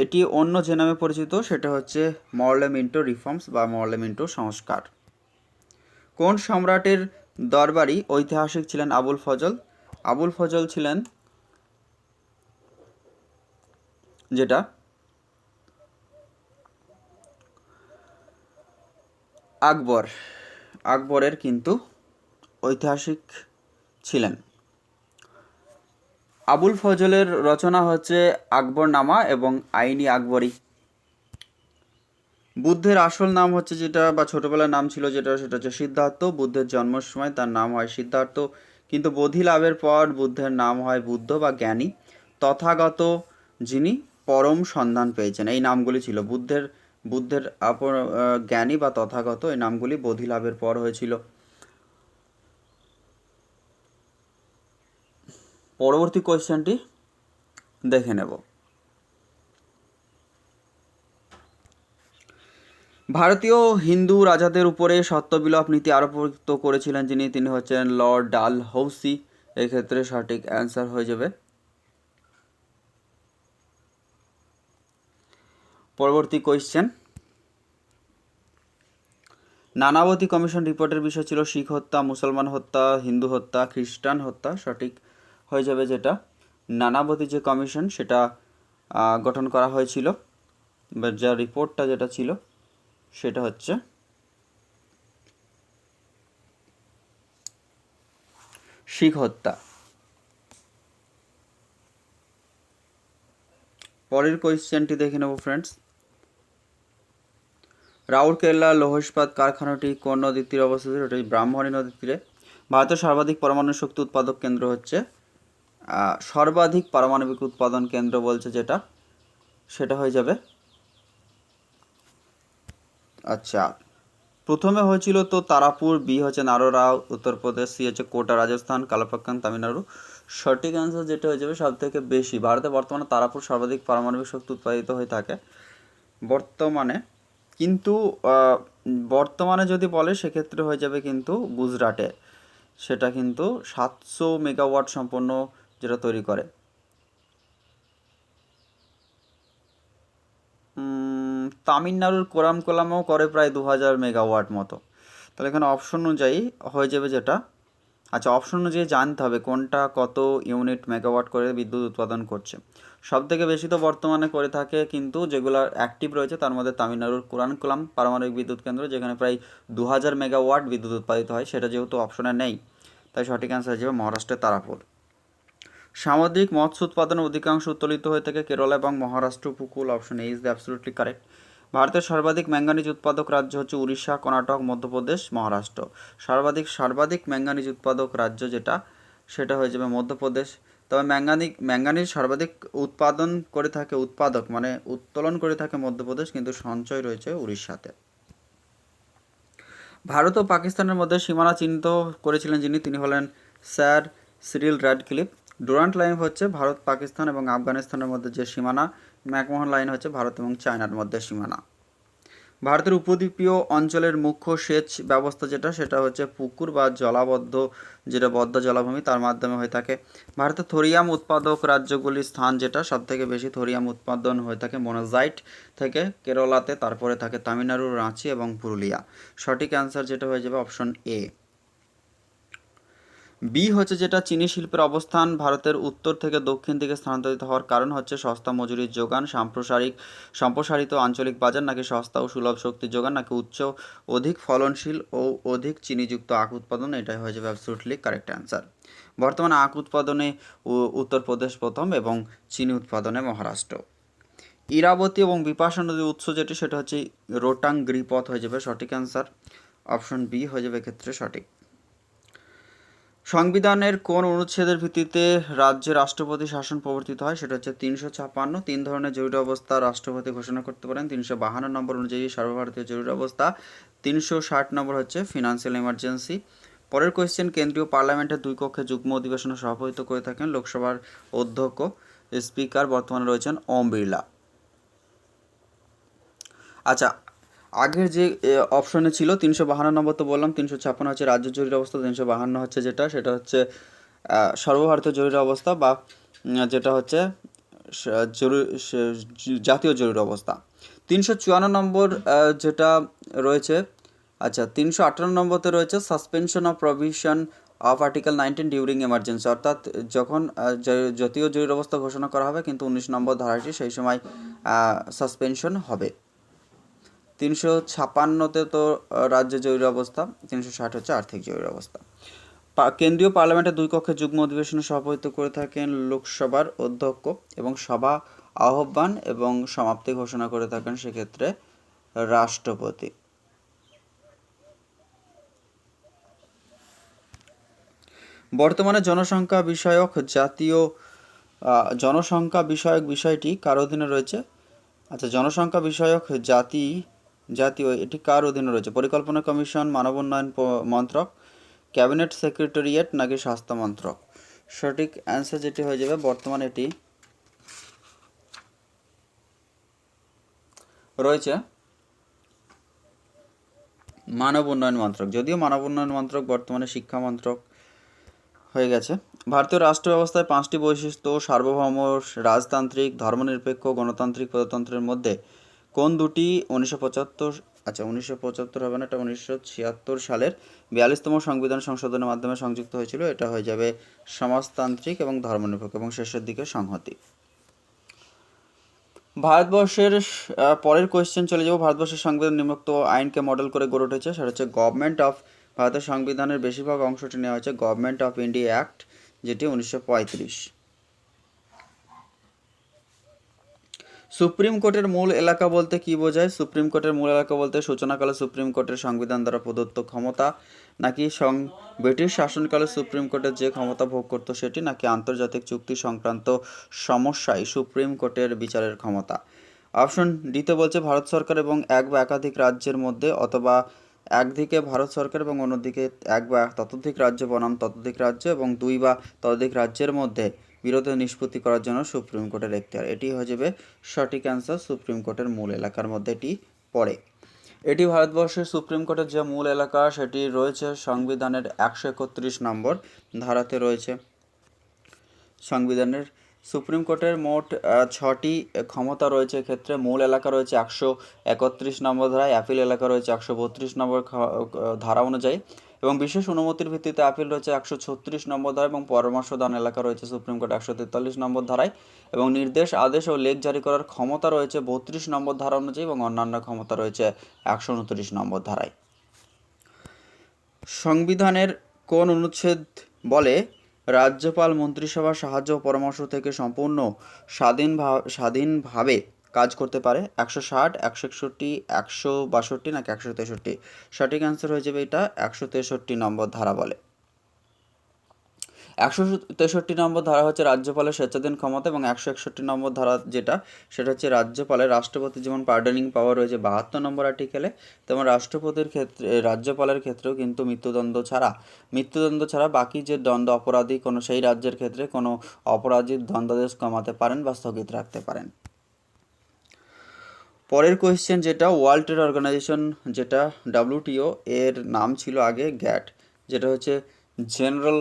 এটি অন্য যে নামে পরিচিত, সেটা হচ্ছে মরলে মিন্টো রিফর্মস বা মরলে মিন্টো সংস্কার। কোন সম্রাটের দরবারি ঐতিহাসিক ছিলেন আবুল ফজল? আবুল ফজল ছিলেন যেটা আকবর, আকবরের কিন্তু ঐতিহাসিক ছিলেন। আবুল ফজলের রচনা হচ্ছে আকবরনামা এবং আইনি আকবরী। বুদ্ধের আসল নাম হচ্ছে যেটা, বা ছোটবেলার নাম ছিল যেটা, সেটা হচ্ছে সিদ্ধার্থ। বুদ্ধের জন্মের সময় তার নাম হয় সিদ্ধার্থ, কিন্তু বোধি লাভের পর বুদ্ধের নাম হয় বুদ্ধ বা জ্ঞানী। তথাগত যিনি পরম সন্ধান পেয়েছেন, এই নামগুলি ছিল বুদ্ধের। বুদ্ধের জ্ঞানী বা তথাগত, এই নামগুলি বোধি লাভের পর হয়েছিল। পরবর্তী কোয়েশ্চেনটি দেখে নেব। ভারতীয় হিন্দু রাজাদের উপরে সত্যবিলোপ নীতি আরোপিত করেছিলেন যিনি, তিনি হচ্ছেন লর্ড ডালহৌসি। এক্ষেত্রে সঠিক অ্যান্সার হয়ে যাবে। পরবর্তী কোয়েশ্চেন, নানাবতী কমিশন রিপোর্টের বিষয় ছিল শিখ হত্যা, মুসলমান হত্যা, হিন্দু হত্যা, খ্রিস্টান হত্যা। সঠিক হয়ে যাবে যেটা নানাবতী যে কমিশন সেটা গঠন করা হয়েছিল, বা যা রিপোর্টটা যেটা ছিল সেটা হচ্ছে শিখ হত্যা। পরের কোয়েশ্চেনটি দেখে নেব ফ্রেন্ডস। রাউরকেল্লা লৌহ ইস্পাত কারখানাটি কোন নদীর তীরে অবস্থিত? ওটা ব্রাহ্মণী নদীর তীরে। ভারতের সর্বাধিক পরমাণু শক্তি উৎপাদক কেন্দ্র হচ্ছে, সর্বাধিক পারমাণবিক উৎপাদন কেন্দ্র বলছে যেটা, সেটা হয়ে যাবে, আচ্ছা প্রথমে হয়েছিল তো তারাপুর, বি হচ্ছে নারোরা উত্তরপ্রদেশ, সি হচ্ছে কোটা রাজস্থান, কালাপাক্কান তামিলনাড়ু। সঠিক অ্যান্সার যেটা হয়ে যাবে সব থেকে বেশি, ভারতে বর্তমানে তারাপুর সর্বাধিক পারমাণবিক শক্তি উৎপাদিত হয়ে থাকে বর্তমানে। কিন্তু বর্তমানে যদি বলে সেক্ষেত্রে হয়ে যাবে কিন্তু গুজরাটে, সেটা কিন্তু 700 মেগাওয়াট সম্পন্ন যেটা তৈরি করে। তামিলনাড়ুর কোরামকোলামও করে প্রায় 2000 মেগাওয়াট মতো। তাহলে এখানে অপশন অনুযায়ী হয়ে যাবে যেটা, আচ্ছা অপশন অনুযায়ী জানতে হবে কোনটা কত ইউনিট মেগাওয়াট করে বিদ্যুৎ উৎপাদন করছে। সব থেকে বেশি তো বর্তমানে করে থাকে কিন্তু যেগুলো অ্যাক্টিভ রয়েছে তার মধ্যে তামিলনাড়ুর কুরানকুলাম পারমাণবিক বিদ্যুৎ কেন্দ্র, যেখানে প্রায় 2000 মেগাওয়াট বিদ্যুৎ উৎপাদিত হয়, সেটা যেহেতু অপশনে নেই তাই সঠিক অ্যান্সার হিসেবে মহারাষ্ট্রের তারাপুর। সামুদ্রিক মৎস্য উৎপাদনের অধিকাংশ উত্তোলিত হয়ে থাকে কেরলা এবং মহারাষ্ট্র উপকূল। Option A is the absolutely correct. ভারতের সর্বাধিক ম্যাঙ্গানিজ উৎপাদক রাজ্য হচ্ছে উড়িষ্যা, কর্ণাটক, মধ্যপ্রদেশ, মহারাষ্ট্র। সর্বাধিক ম্যাঙ্গানিজ উৎপাদক রাজ্য যেটা, সেটা হয়ে যাবে মধ্যপ্রদেশ। তবে ম্যাঙ্গানিজ সর্বাধিক উৎপাদন করে থাকে, উৎপাদক মানে উত্তোলন করে থাকে মধ্যপ্রদেশ, কিন্তু সঞ্চয় রয়েছে উড়িষ্যাতে। ভারত ও পাকিস্তানের মধ্যে সীমানা চিহ্নিত করেছিলেন যিনি, তিনি হলেন sir Cyril Radcliffe. Durand line হচ্ছে ভারত, পাকিস্তান এবং আফগানিস্তানের মধ্যে যে সীমানা। ম্যাকমোহন লাইন হচ্ছে ভারত এবং চায়নার মধ্যে সীমানা। ভারতের উপদ্বীপীয় অঞ্চলের মুখ্য সেচ ব্যবস্থা যেটা, সেটা হচ্ছে পুকুর বা জলাবদ্ধ, যেটা বদ্ধ জলাভূমি, তার মাধ্যমে হয়ে থাকে। ভারতের থোরিয়াম উৎপাদক রাজ্যগুলির স্থান যেটা, সব থেকে বেশি থোরিয়াম উৎপাদন হয়ে থাকে মোনাজাইট থেকে কেরলাতে, তারপরে থাকে তামিলনাড়ু, রাঁচি এবং পুরুলিয়া। সঠিক অ্যান্সার যেটা হয়ে যাবে অপশন এ। বি হচ্ছে যেটা চিনি শিল্পের অবস্থান ভারতের উত্তর থেকে দক্ষিণ দিকে স্থানান্তরিত হওয়ার কারণ হচ্ছে সস্তা মজুরির যোগান, সম্প্রসারিত আঞ্চলিক বাজার, নাকি সস্তা ও সুলভ শক্তির যোগান, নাকি অধিক ফলনশীল ও অধিক চিনিযুক্ত আখ উৎপাদন। এটাই হয়ে যাবে অ্যাবসলিউটলি কারেক্ট অ্যান্সার। বর্তমানে আখ উৎপাদনে উত্তরপ্রদেশ প্রথম এবং চিনি উৎপাদনে মহারাষ্ট্র। ইরাবতী এবং বিপাশা নদীর উৎস যেটি, সেটা হচ্ছে রোটাং গিরিপথ হয়ে যাবে সঠিক অ্যান্সার। অপশন বি হয়ে যাবে ক্ষেত্রে সঠিক। সংবিধানের কোন অনুচ্ছেদের ভিত্তিতে রাজ্যে রাষ্ট্রপতি শাসন প্রবর্তিত হয়? সেটা হচ্ছে 356। 3 ধরনের জরুরি অবস্থা রাষ্ট্রপতি ঘোষণা করতে পারেন। 352 নম্বর অনুযায়ী সর্বভারতীয় জরুরি অবস্থা। 360 নম্বর হচ্ছে ফিনান্সিয়াল ইমার্জেন্সি। পরের কোয়েশ্চেন, কেন্দ্রীয় পার্লামেন্টের 2 কক্ষে যুগ্ম অধিবেশনে সভাপতিত্ব করে থাকেন লোকসভার অধ্যক্ষ। স্পিকার বর্তমানে রয়েছেন ওম বিড়লা। আচ্ছা, আগের যে অপশনে ছিল 352 নম্বর তো বললাম, 356 হচ্ছে রাজ্য জরুরি অবস্থা, 352 হচ্ছে সেটা হচ্ছে সর্বভারতীয় জরুরি অবস্থা বা যেটা হচ্ছে জাতীয় জরুরি অবস্থা। 354 নম্বর যেটা রয়েছে, আচ্ছা 358 নম্বরতে রয়েছে suspension of provision of article 19 during emergency, অর্থাৎ যখন জাতীয় জরুরি অবস্থা ঘোষণা করা হবে কিন্তু 19 নম্বর ধারাটি সেই সময় সাসপেনশন হবে। 356তে তো রাজ্য জরুরি অবস্থা, 360 হচ্ছে আর্থিক জরুরি অবস্থা। কেন্দ্রীয় পার্লামেন্টের 2 কক্ষে যুগ্ম অধিবেশনে সভাপতিত্ব করে থাকেন লোকসভার অধ্যক্ষ এবং সভা আহ্বান এবং সমাপ্তি ঘোষণা করে থাকেন সেক্ষেত্রে রাষ্ট্রপতি। বর্তমানে জনসংখ্যা বিষয়ক বিষয়টি কার অধীনে রয়েছে? আচ্ছা, জনসংখ্যা বিষয়ক জাতীয় এটি কার অধীনে রয়েছে? পরিকল্পনা কমিশন, মানব উন্নয়ন মন্ত্রক, ক্যাবিনেট সেক্রেটারিয়েট নাকি স্বাস্থ্য মন্ত্রক? সঠিক অ্যান্সার যেটি হয়ে যাবে বর্তমানে এটি রয়েছে মানব উন্নয়ন মন্ত্রক, যদিও মানব উন্নয়ন মন্ত্রক বর্তমানে শিক্ষা মন্ত্রক হয়ে গেছে। ভারতীয় রাষ্ট্র ব্যবস্থায় 5টি বৈশিষ্ট্য সার্বভৌম, রাজতান্ত্রিক, ধর্মনিরপেক্ষ, গণতান্ত্রিক প্রজাতন্ত্রের মধ্যে কোন দুটি 1975 হবে না, এটা 1976 সালের 42তম সংবিধান সংশোধনের মাধ্যমে সংযুক্ত হয়েছিল। এটা হয়ে যাবে সমাজতান্ত্রিক এবং ধর্মনিরপেক্ষ এবং শেষের দিকে সংহতি। ভারতবর্ষের পরের কোয়েশ্চেন চলে যাব। ভারতবর্ষের সংবিধান নিম্নোক্ত আইনকে মডেল করে গড়ে উঠেছে, সেটা হচ্ছে গভর্নমেন্ট অফ, ভারতের সংবিধানের বেশিরভাগ অংশটি নেওয়া হয়েছে গভর্নমেন্ট অফ ইন্ডিয়া অ্যাক্ট, যেটি 1935। সুপ্রিম কোর্টের মূল এলাকা বলতে কি বোঝায়? সুপ্রিম কোর্টের মূল এলাকা বলতে সূচনাকালে সুপ্রিম কোর্টের সংবিধান দ্বারা প্রদত্ত ক্ষমতা, নাকি ব্রিটিশ শাসনকালে সুপ্রিম কোর্টের যে ক্ষমতা ভোগ করতো সেটি, নাকি আন্তর্জাতিক চুক্তি সংক্রান্ত সমস্যায় সুপ্রিম কোর্টের বিচারের ক্ষমতা? অপশন ডিতে বলছে ভারত সরকার এবং এক বা একাধিক রাজ্যের মধ্যে, অথবা একদিকে ভারত সরকার এবং অন্যদিকে এক বা ততোধিক রাজ্য বনাম ততোধিক রাজ্য এবং 2 বা ততোধিক রাজ্যের মধ্যে বিরোধ নিষ্পত্তি করার জন্য সুপ্রিম কোর্টের এখতিয়ার। এটি হয়ে যাবে সঠিক অ্যান্সার, সুপ্রিম কোর্টের মূল এলাকার মধ্যে এটি পড়ে। এটি ভারতবর্ষের সুপ্রিম কোর্টের যে মূল এলাকা সেটি রয়েছে সংবিধানের 131 নম্বর ধারাতে রয়েছে। সংবিধানের সুপ্রিম কোর্টের মোট 6টি ক্ষমতা রয়েছে, ক্ষেত্রে মূল এলাকা রয়েছে 131 নম্বর ধারায়, অ্যাপিল এলাকা রয়েছে 132 নম্বর ধারা অনুযায়ী, এবং বিশেষ অনুমতির ভিত্তিতে আপিল রয়েছে 136 নম্বর ধারা, এবং পরামর্শদান এলাকা রয়েছে সুপ্রিম কোর্ট 143 নম্বর ধারায়, এবং নির্দেশ, আদেশ ও লেখ জারি করার ক্ষমতা রয়েছে 32 নম্বর ধারা অনুযায়ী, এবং অন্যান্য ক্ষমতা রয়েছে 129 নম্বর ধারায়। সংবিধানের কোন অনুচ্ছেদ বলে রাজ্যপাল মন্ত্রিসভা সাহায্য ও পরামর্শ থেকে সম্পূর্ণ স্বাধীনভাবে কাজ করতে পারে? 160, 161, 162 নাকি 163? সঠিক অ্যান্সার হয়ে যাবে এটা 163 নম্বর ধারা বলে। 163 নম্বর ধারা হচ্ছে রাজ্যপালের স্বেচ্ছাধীন ক্ষমতা, এবং 161 নম্বর ধারা যেটা সেটা হচ্ছে রাজ্যপালের, রাষ্ট্রপতির যেমন পার্ডনিং পাওয়ার রয়েছে 72 নম্বর আর্টিকেলে, তেমন রাষ্ট্রপতির ক্ষেত্রে, রাজ্যপালের ক্ষেত্রেও কিন্তু মৃত্যুদণ্ড ছাড়া বাকি যে দণ্ড অপরাধী কোনো সেই রাজ্যের ক্ষেত্রে কোনো অপরাধীর দণ্ডাদেশ কমাতে পারেন বা স্থগিত রাখতে পারেন। পরের কোয়েশ্চেন যেটা, ওয়ার্ল্ড ট্রেড অর্গানাইজেশন যেটা WTO এর নাম ছিল আগে গ্যাট, যেটা হচ্ছে general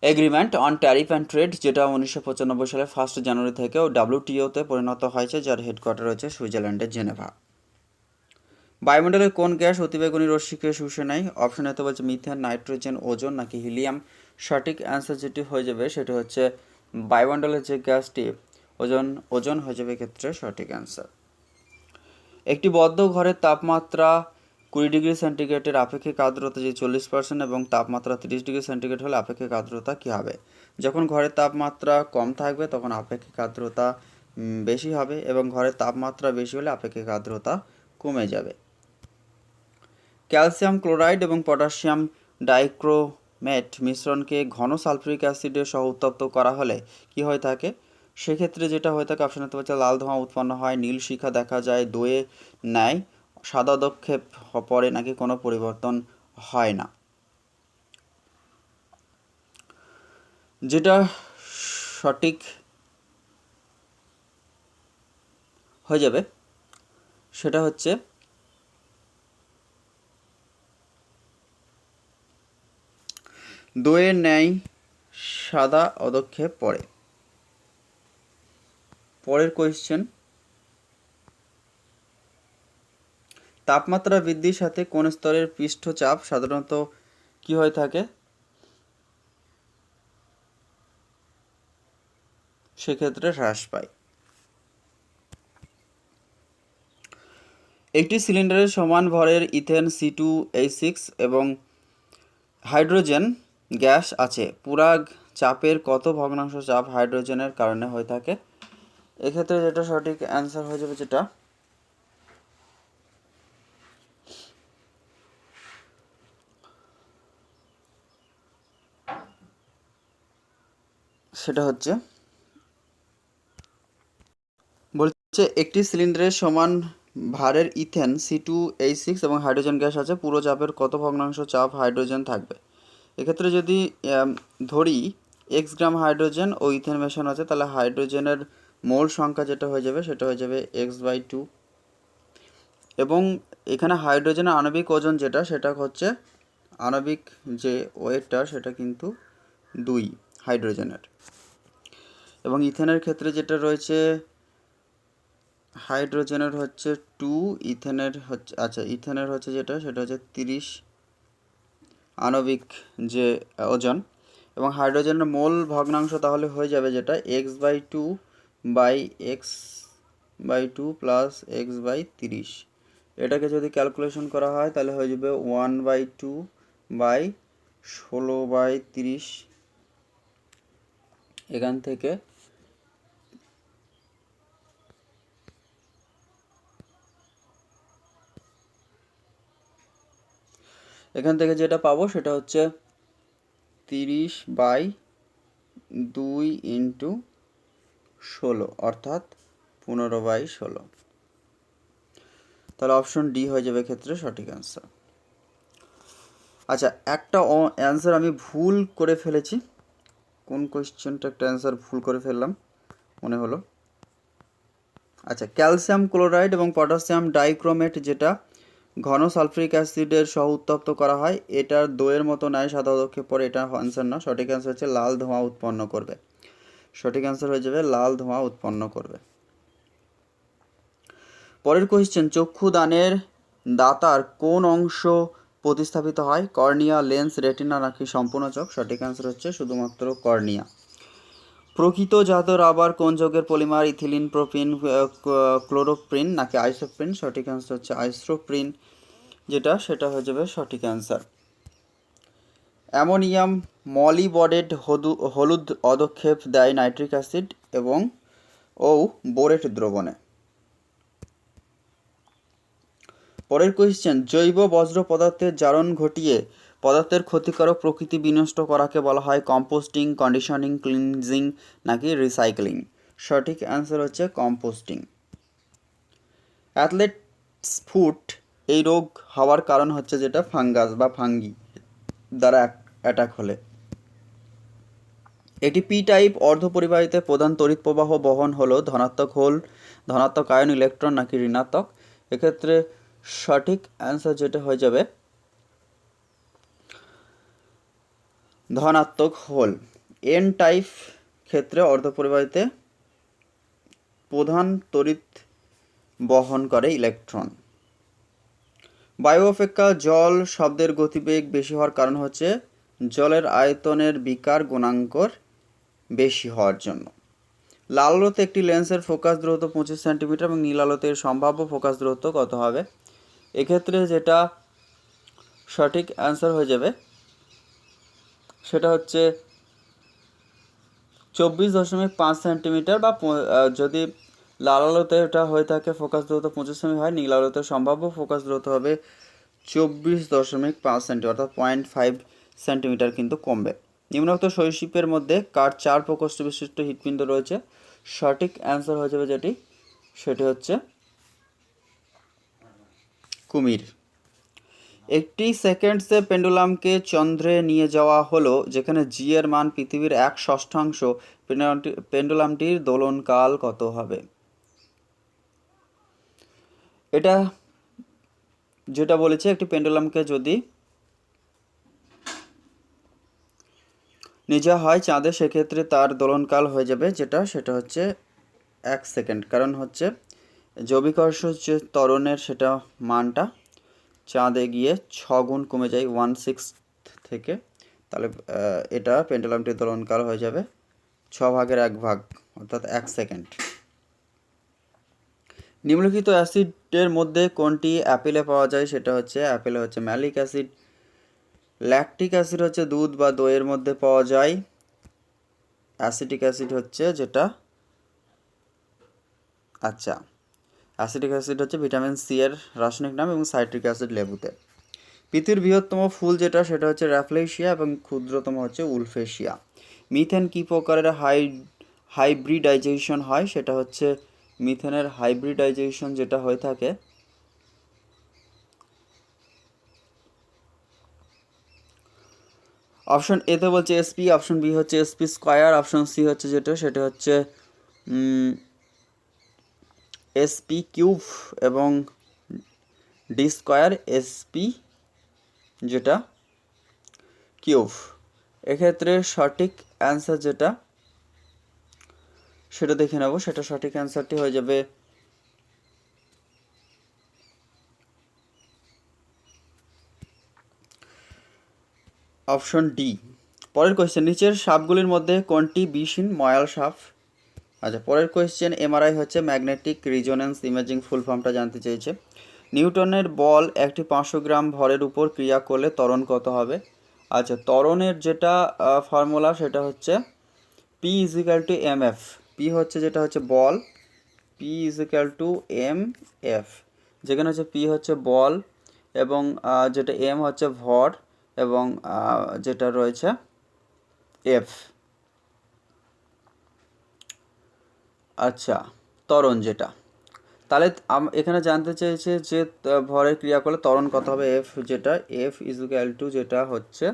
agreement on tariff and trade, যেটা 1995 সালে 1 জানুয়ারি থেকেও WTO-তে পরিণত হয়েছে, যার হেডকোয়ার্টার রয়েছে সুইজারল্যান্ডের জেনেভা। বায়ুমণ্ডলের কোন গ্যাস অতিবেগুনি রশ্মিকে শুষে নেয়? অপশন এতে বলছে মিথেন, নাইট্রোজেন, ওজোন নাকি হিলিয়াম? সঠিক অ্যান্সার যেটি হয়ে যাবে সেটি হচ্ছে বায়ুমণ্ডলের যে গ্যাসটি ওজোন হয়ে যাবে ক্ষেত্রে সঠিক অ্যান্সার। একটি বদ্ধ ঘরের তাপমাত্রা 20 ডিগ্রি সেন্টিগ্রেডের আপেক্ষিক আর্দ্রতা যে 40% এবং তাপমাত্রা 30 ডিগ্রি সেন্টিগ্রেড হলে আপেক্ষিক আর্দ্রতা কী হবে? যখন ঘরের তাপমাত্রা কম থাকবে তখন আপেক্ষিক আর্দ্রতা বেশি হবে, এবং ঘরের তাপমাত্রা বেশি হলে আপেক্ষিক আর্দ্রতা কমে যাবে। ক্যালসিয়াম ক্লোরাইড এবং পটাশিয়াম ডাইক্রোমেট মিশ্রণকে ঘন সালফিউরিক অ্যাসিডের সহ উত্তপ্ত করা হলে কি হয়ে থাকে? সেক্ষেত্রে যেটা হয়ে থাকে অপশন হতে পারছে লাল ধোঁয়া উৎপন্ন হয়, নীল শিখা দেখা যায়, দোয়ে ন্যায় সাদা অদক্ষেপ পরে নাকি কোনো পরিবর্তন হয় না। যেটা সঠিক হয়ে যাবে সেটা হচ্ছে দোয়ের ন্যায় সাদা অদক্ষেপ পড়ে। পরের কোয়েশ্চেন, তাপমাত্রা বৃদ্ধির সাথে কোন স্তরের পৃষ্ঠচাপ সাধারণত কি হয়ে থাকে? সেক্ষেত্রে হ্রাস পায়। একটি সিলিন্ডারের সমান ভরের ইথেন C2H6 এবং হাইড্রোজেন গ্যাস আছে, পুরাগ চাপের কত ভগ্নাংশ চাপ হাইড্রোজেনের কারণে হয়ে থাকে? এক্ষেত্রে যেটা সঠিক অ্যান্সার হয়ে যাবে যেটা সেটা হচ্ছে বলছে একটি সিলিন্ডারের সমান ভারের ইথেন C2H6 এবং হাইড্রোজেন গ্যাস আছে, পুরো চাপের কত ভগ্নাংশ চাপ হাইড্রোজেন থাকবে? এক্ষেত্রে যদি ধরি এক্স গ্রাম হাইড্রোজেন ও ইথেন মেশানো আছে, তাহলে হাইড্রোজেনের মোল সংখ্যা যেটা হয়ে যাবে সেটা হয়ে যাবে x/2, এবং এখানে হাইড্রোজেনের আণবিক ওজন যেটা সেটা হচ্ছে আণবিক যে ওয়েটটা সেটা কিন্তু 2 হাইড্রোজেনের, এবং ইথেনের ক্ষেত্রে যেটা রয়েছে হাইড্রোজেনের হচ্ছে 2, ইথেনের হচ্ছে ইথেনের হচ্ছে যেটা সেটা হচ্ছে 30 আণবিক যে ওজন, এবং হাইড্রোজেনের মোল ভগ্নাংশ তাহলে হয়ে যাবে যেটা x/2 প্লাস x/30। এটাকে যদি ক্যালকুলেশন করা হয় তাহলে হয়ে যাবে 1/2/16/30। এখান থেকে যেটা পাবো সেটা হচ্ছে 30/2 ইন্টু 16 অর্থাৎ 15/16। তাহলে অপশন ডি হয়ে যাবে ক্ষেত্রে সঠিক অ্যান্সার। আচ্ছা, একটা অ্যান্সার আমি ভুল করে ফেলেছি। কোন কোয়েশ্চেনটা একটা অ্যান্সার ভুল করে ফেললাম মনে হলো। আচ্ছা, ক্যালসিয়াম ক্লোরাইড এবং পটাশিয়াম ডাইক্রোমেট যেটা ঘন সালফিউরিক অ্যাসিডের সহ উত্তপ্ত করা হয়, এটার দইয়ের মতো ন্যায় সাদা অদক্ষেপ পরে, এটা অ্যান্সার না। সঠিক অ্যান্সার হচ্ছে লাল ধোঁয়া উৎপন্ন করবে। সঠিক অ্যান্সার হয়ে যাবে লাল ধোঁয়া উৎপন্ন করবে। পরের কোয়েশ্চেন, চক্ষুদানের দাতার কোন অংশ প্রতিস্থাপিত হয়? কর্নিয়া, লেন্স, রেটিনা নাকি সম্পূর্ণ চোখ? সঠিক অ্যান্সার হচ্ছে শুধুমাত্র কর্নিয়া। প্রকৃত জাত রাবার কোন যৌগের পলিমার? ইথিলিন, প্রোপিন, ক্লোরোপ্রিন নাকি আইসোপ্রিন? সঠিক অ্যান্সার হচ্ছে আইসোপ্রিন যেটা সেটা হয়ে যাবে সঠিক অ্যান্সার। অ্যামোনিয়াম মলিবডেট হলুদ অদক্ষেপ দেয় নাইট্রিক অ্যাসিড এবং বোরেট দ্রবণে। পরের কোয়েশ্চেন, জৈব বজ্র পদার্থের জারণ ঘটিয়ে পদার্থের ক্ষতিকারক প্রকৃতি বিনষ্ট করাকে বলা হয় কম্পোস্টিং, কন্ডিশনিং, ক্লিনজিং নাকি রিসাইক্লিং? সঠিক অ্যান্সার হচ্ছে কম্পোস্টিং। অ্যাথলেটস ফুট এই রোগ হওয়ার কারণ হচ্ছে যেটা ফাঙ্গাস বা ফাঙ্গি দ্বারা অ্যাটাক হলে। এটি পি টাইপ অর্ধপরিবাহীতে প্রধান তড়িৎ প্রবাহ বহন হলো ধনাত্মক হোল, ধনাত্মক আয়ন, ইলেকট্রন নাকি ঋণাত্মক? এক্ষেত্রে সঠিক অ্যান্সার যেটা হয়ে যাবে ধনাত্মক হোল। এন টাইপ ক্ষেত্রে অর্ধপরিবাহীতে প্রধান তড়িৎ বহন করে ইলেকট্রন। বায়ু অপেক্ষা জল শব্দের গতিবেগ বেশি হওয়ার কারণ হচ্ছে জলের আয়তনের বিকার গুণাঙ্কর বেশি হওয়ার জন্য। লাল আলোতে একটি লেন্সের ফোকাস দূরত্ব 25 সেন্টিমিটার এবং নীল আলোতে সম্ভাব্য ফোকাস দূরত্ব কত হবে? এক্ষেত্রে যেটা সঠিক অ্যান্সার হয়ে যাবে সেটা হচ্ছে 24.5 সেন্টিমিটার, বা যদি লাল আলোতে এটা হয়ে থাকে ফোকাস দূরত্ব 25 সেমি হয়, নীল আলোতে সম্ভাব্য ফোকাস দূরত্ব হবে 24.5 সেন্টিমিটার অর্থাৎ 0.5 সেন্টিমিটার কিন্তু কমবে। নিম্নোক্ত সরীসৃপের মধ্যে কার 4 প্রকোষ্ঠ বিশিষ্ট হৃৎপিণ্ড রয়েছে? সঠিক অ্যান্সার হয়ে যাবে সেটি হচ্ছে কুমির। একটি সেকেন্ডসে পেন্ডুলামকে চন্দ্রে নিয়ে যাওয়া হলো, যেখানে জি এর মান পৃথিবীর 1/6। পেন্ডুলামটির দোলনকাল কত হবে? এটা যেটা বলেছে, একটি পেন্ডুলামকে যদি নিয়ে যাওয়া হয় চাঁদে, সেক্ষেত্রে তার দোলনকাল হয়ে যাবে সেটা হচ্ছে 1 সেকেন্ড। কারণ হচ্ছে যে অভিকর্ষ যে ত্বরণের সেটা মানটা চাঁদে গিয়ে 6 গুণ কমে যায় 1/6 থেকে। তাহলে এটা পেন্ডুলামটির দোলনকাল হয়ে যাবে 6/1 অর্থাৎ 1 সেকেন্ড। নিম্নলিখিত অ্যাসিডের মধ্যে কোনটি অ্যাপেলে পাওয়া যায়? সেটা হচ্ছে অ্যাপেলে হচ্ছে ম্যালিক অ্যাসিড। ল্যাকটিক অ্যাসিড হচ্ছে দুধ বা দইয়ের মধ্যে পাওয়া যায়। অ্যাসিটিক অ্যাসিড হচ্ছে যেটা অ্যাসিটিক অ্যাসিড হচ্ছে ভিটামিন সি এর রাসায়নিক নাম, এবং সাইট্রিক অ্যাসিড লেবুতে। পৃথিবীর বৃহত্তম ফুল সেটা হচ্ছে র্যাফলেশিয়া, এবং ক্ষুদ্রতম হচ্ছে উলফেশিয়া। মিথেন কি প্রকারের হাইব্রিডাইজেশন হয়? সেটা হচ্ছে মিথেনের হাইব্রিডাইজেশন যেটা হয়ে থাকে অপশন এতে বলছে এসপি, অপশন বি হচ্ছে এসপি স্কয়ার, অপশন সি হচ্ছে সেটা হচ্ছে এসপি কিউব, এবং ডি স্কয়ার এসপি যেটা কিউব। এক্ষেত্রে সঠিক অ্যান্সার সেটা দেখে নেব। সেটা সঠিক অ্যান্সারটি হয়ে যাবে অপশন ডি। পরের কোয়েশ্চেন, নিচের সাপগুলির মধ্যে কোনটি বিষহীন ময়াল সাপ? আচ্ছা, পরের কোয়েশ্চেন, এমআরআই হচ্ছে ম্যাগনেটিক রিজোনেন্স ইমেজিং, ফুল ফর্মটা জানতে চেয়েছে। নিউটনের বল একটি 500 গ্রাম ভরের উপর ক্রিয়া করলে ত্বরণ কত হবে? আচ্ছা, ত্বরণের যেটা ফর্মুলা সেটা হচ্ছে P is equal to M F. P হচ্ছে যেটা হচ্ছে বল, P is equal to M F, যেখানে হচ্ছে পি হচ্ছে বল, এবং যেটা এম হচ্ছে ভর, এবং যেটা রয়েছে এফ। আচ্ছা, ত্বরণ যেটা, তাহলে এখানে জানতে চেয়েছে যে ভরের ক্রিয়া করলে ত্বরণ কত হবে? এফ ইজিক্যাল টু যেটা হচ্ছে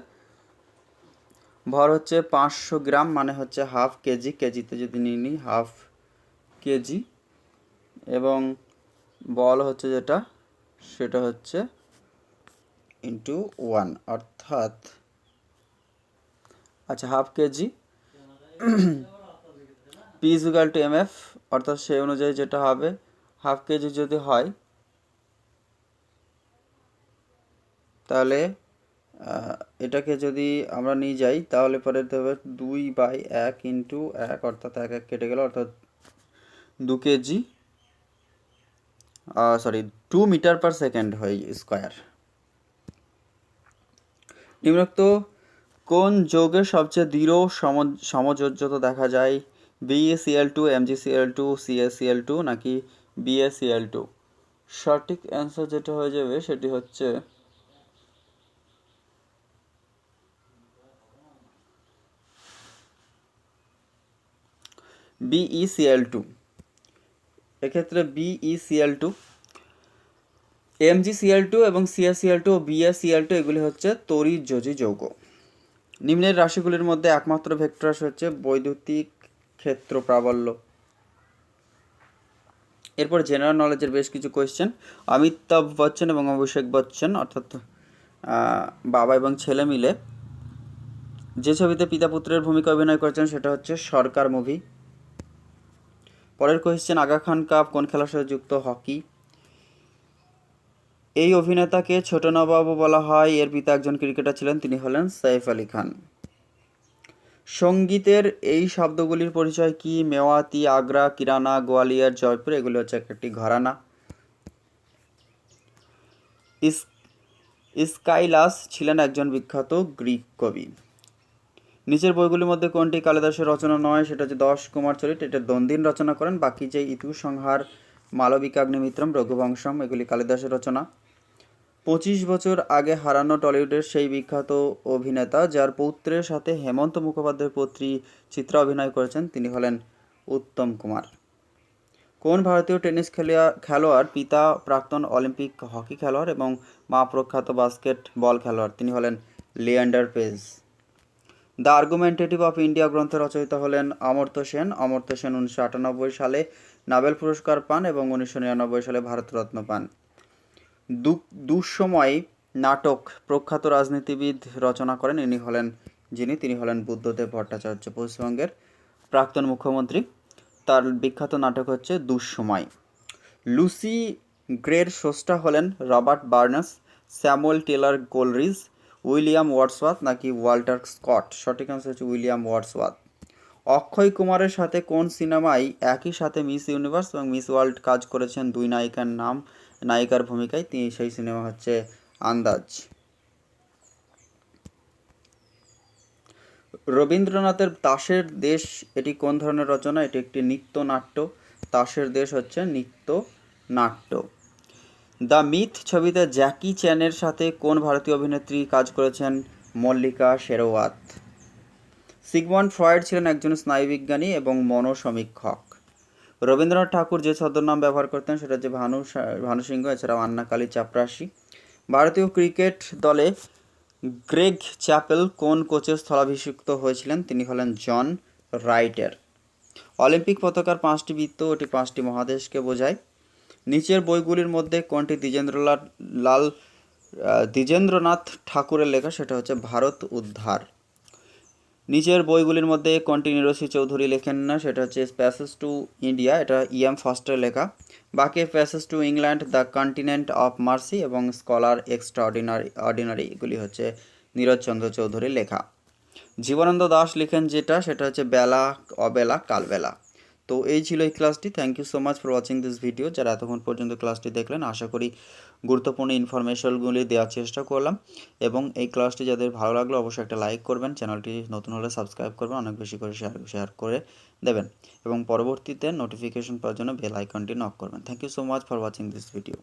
ভর হচ্ছে 500 গ্রাম, মানে হচ্ছে হাফ কেজি, কেজিতে যদি নিই হাফ কেজি, এবং বল হচ্ছে সেটা হচ্ছে ইন্টু 1, অর্থাৎ আচ্ছা half KG, P is equal to M F, অর্থাৎ সেই অনুযায়ী যেটা হবে হাফ কেজি যদি হয় তাহলে এটাকে যদি আমরা নিয়ে যাই তাহলে পরে দেবে 2/1 ইন্টু 1, অর্থাৎ 1 কেটে গেল, অর্থাৎ 2 কেজি, 2 মিটার পার সেকেন্ড হয় স্কোয়ার। নিম্নোক্ত কোন যৌগের সবচেয়ে দৃঢ় সমযোজ্যতা দেখা যায়? BeCl2, MgCl2, CaCl2 নাকি BaCl2? সঠিক অ্যান্সার যেটা হয়ে যাবে সেটি হচ্ছে BeCl2। এক্ষেত্রে BeCl2, MgCl2 এবং CaCl2 ও BaCl2 এগুলি হচ্ছে তড়িৎযোজী যৌগ। নিম্নের রাশিগুলির মধ্যে একমাত্র ভেক্টর রাশি হচ্ছে বৈদ্যুতিক ক্ষেত্র প্রাবল্য। এরপর জেনারেল নলেজের বেশ কিছু কোয়েশ্চেন। অমিতাভ বচ্চন এবং অভিষেক বচ্চন, অর্থাৎ বাবা এবং ছেলে মিলে যে ছবিতে পিতা পুত্রের ভূমিকা অভিনয় করেছেন সেটা হচ্ছে সরকার মুভি। পরের কোয়েশ্চেন, আগা খান কাপ কোন খেলার সাথে যুক্ত? হকি। এই অভিনেতাকে ছোট নবাবও বলা হয়, এর পিতা একজন ক্রিকেটার ছিলেন, তিনি হলেন সাইফ আলী খান। সঙ্গীতের এই শব্দগুলির পরিচয় কি? মেওয়াতি, আগ্রা, কিরানা, গোয়ালিয়র, জয়পুর, এগুলি হচ্ছে একটি ঘরানা। স্কাইলাস ছিলেন একজন বিখ্যাত গ্রিক কবি। নিচের বইগুলির মধ্যে কোনটি কালিদাসের রচনা নয়? সেটা হচ্ছে 10 কুমার চরিত, এটা দন্দিন রচনা করেন। বাকি যে ইতু সংহার, মালবিকাগ্নিমিত্রম, রঘুবংশম, এগুলি কালিদাসের রচনা। 25 বছর আগে হারানো টলিউডের সেই বিখ্যাত অভিনেতা যার পৌত্রের সাথে হেমন্ত মুখোপাধ্যায়ের পুত্রী চিত্রা অভিনয় করেছেন, তিনি হলেন উত্তম কুমার। কোন ভারতীয় টেনিস খেলোয়াড় পিতা প্রাক্তন অলিম্পিক হকি খেলোয়াড় এবং মা প্রখ্যাত বাস্কেট বল খেলোয়াড়, তিনি হলেন Leander page. The argumentative of India গ্রন্থের রচয়িতা হলেন অমর্ত্য সেন। অমর্ত্য সেন 1998 সালে নোবেল পুরস্কার পান এবং 1999 সালে ভারতরত্ন পান। দুঃসময় নাটক প্রখ্যাত রাজনীতিবিদ রচনা করেন, তিনি হলেন বুদ্ধদেব ভট্টাচার্য, পশ্চিমবঙ্গের প্রাক্তন মুখ্যমন্ত্রী। তার বিখ্যাত নাটক হচ্ছে দুঃসময়। লুসি গ্রের স্রষ্টা হলেন Robert Burns, Samuel Taylor Coleridge, William Wordsworth নাকি ওয়াল্টার স্কট? সঠিক আনসার হচ্ছে উইলিয়াম ওয়ার্ডসওয়ার্থ। অক্ষয় কুমারের সাথে কোন সিনেমায় একই সাথে মিস ইউনিভার্স এবং মিস ওয়ার্ল্ড কাজ করেছেন দুই নায়িকার ভূমিকায়? সেই সিনেমা হচ্ছে আন্দাজ। রবীন্দ্রনাথের তাসের দেশ এটি কোন ধরনের রচনা? এটি একটি নৃত্যনাট্য। তাসের দেশ হচ্ছে নৃত্যনাট্য। দ্য মিথ ছবিতে জ্যাকি চ্যানের সাথে কোন ভারতীয় অভিনেত্রী কাজ করেছেন? মল্লিকা শেরওয়াত। সিগমন্ড ফ্রয়েড ছিলেন একজন স্নায়ুবিজ্ঞানী এবং মনোসমীক্ষক। রবীন্দ্রনাথ ঠাকুর যে ছদ্মনাম ব্যবহার করতেন সেটা হচ্ছে ভানু সিংহ, এছাড়াও আন্নাকালী চাপরাশি। ভারতীয় ক্রিকেট দলে গ্রেগ চ্যাপেল কোন কোচের স্থলাভিষিক্ত হয়েছিলেন? তিনি হলেন জন রাইটের। অলিম্পিক পতাকার 5টি বৃত্ত, এটি 5টি মহাদেশকে বোঝায়। নিচের বইগুলির মধ্যে কোনটি দ্বিজেন্দ্রনাথ ঠাকুরের লেখা? সেটা হচ্ছে ভারত উদ্ধার। নিচের বইগুলির মধ্যে কোনটি নীরসী চৌধুরী লেখেন না? সেটা হচ্ছে প্যাসেজ টু ইন্ডিয়া, এটা ইএম ফস্টার লেখা। বাকি passage to England, the continent of mercy এবং স্কলার এক্সট্রাঅর্ডিনারি এগুলি হচ্ছে নীরজচন্দ্র চৌধুরীর লেখা। জীবনানন্দ দাশ লিখেন সেটা হচ্ছে বেলা অবেলা কালবেলা। তো এই ছিল এই ক্লাসটি। Thank you so much for watching this video. যারা এতক্ষণ পর্যন্ত ক্লাসটি দেখলেন, আশা করি গুরুত্বপূর্ণ ইনফরমেশনগুলি দেওয়ার চেষ্টা করলাম। এবং এই ক্লাসটি যাদের ভালো লাগলো অবশ্যই একটা লাইক করবেন, চ্যানেলটি নতুন হলে সাবস্ক্রাইব করবেন, অনেক বেশি করে শেয়ার করে দেবেন এবং পরবর্তীতে নোটিফিকেশন পাওয়ার জন্য বেল আইকনটি নক করবেন। Thank you so much for watching this video.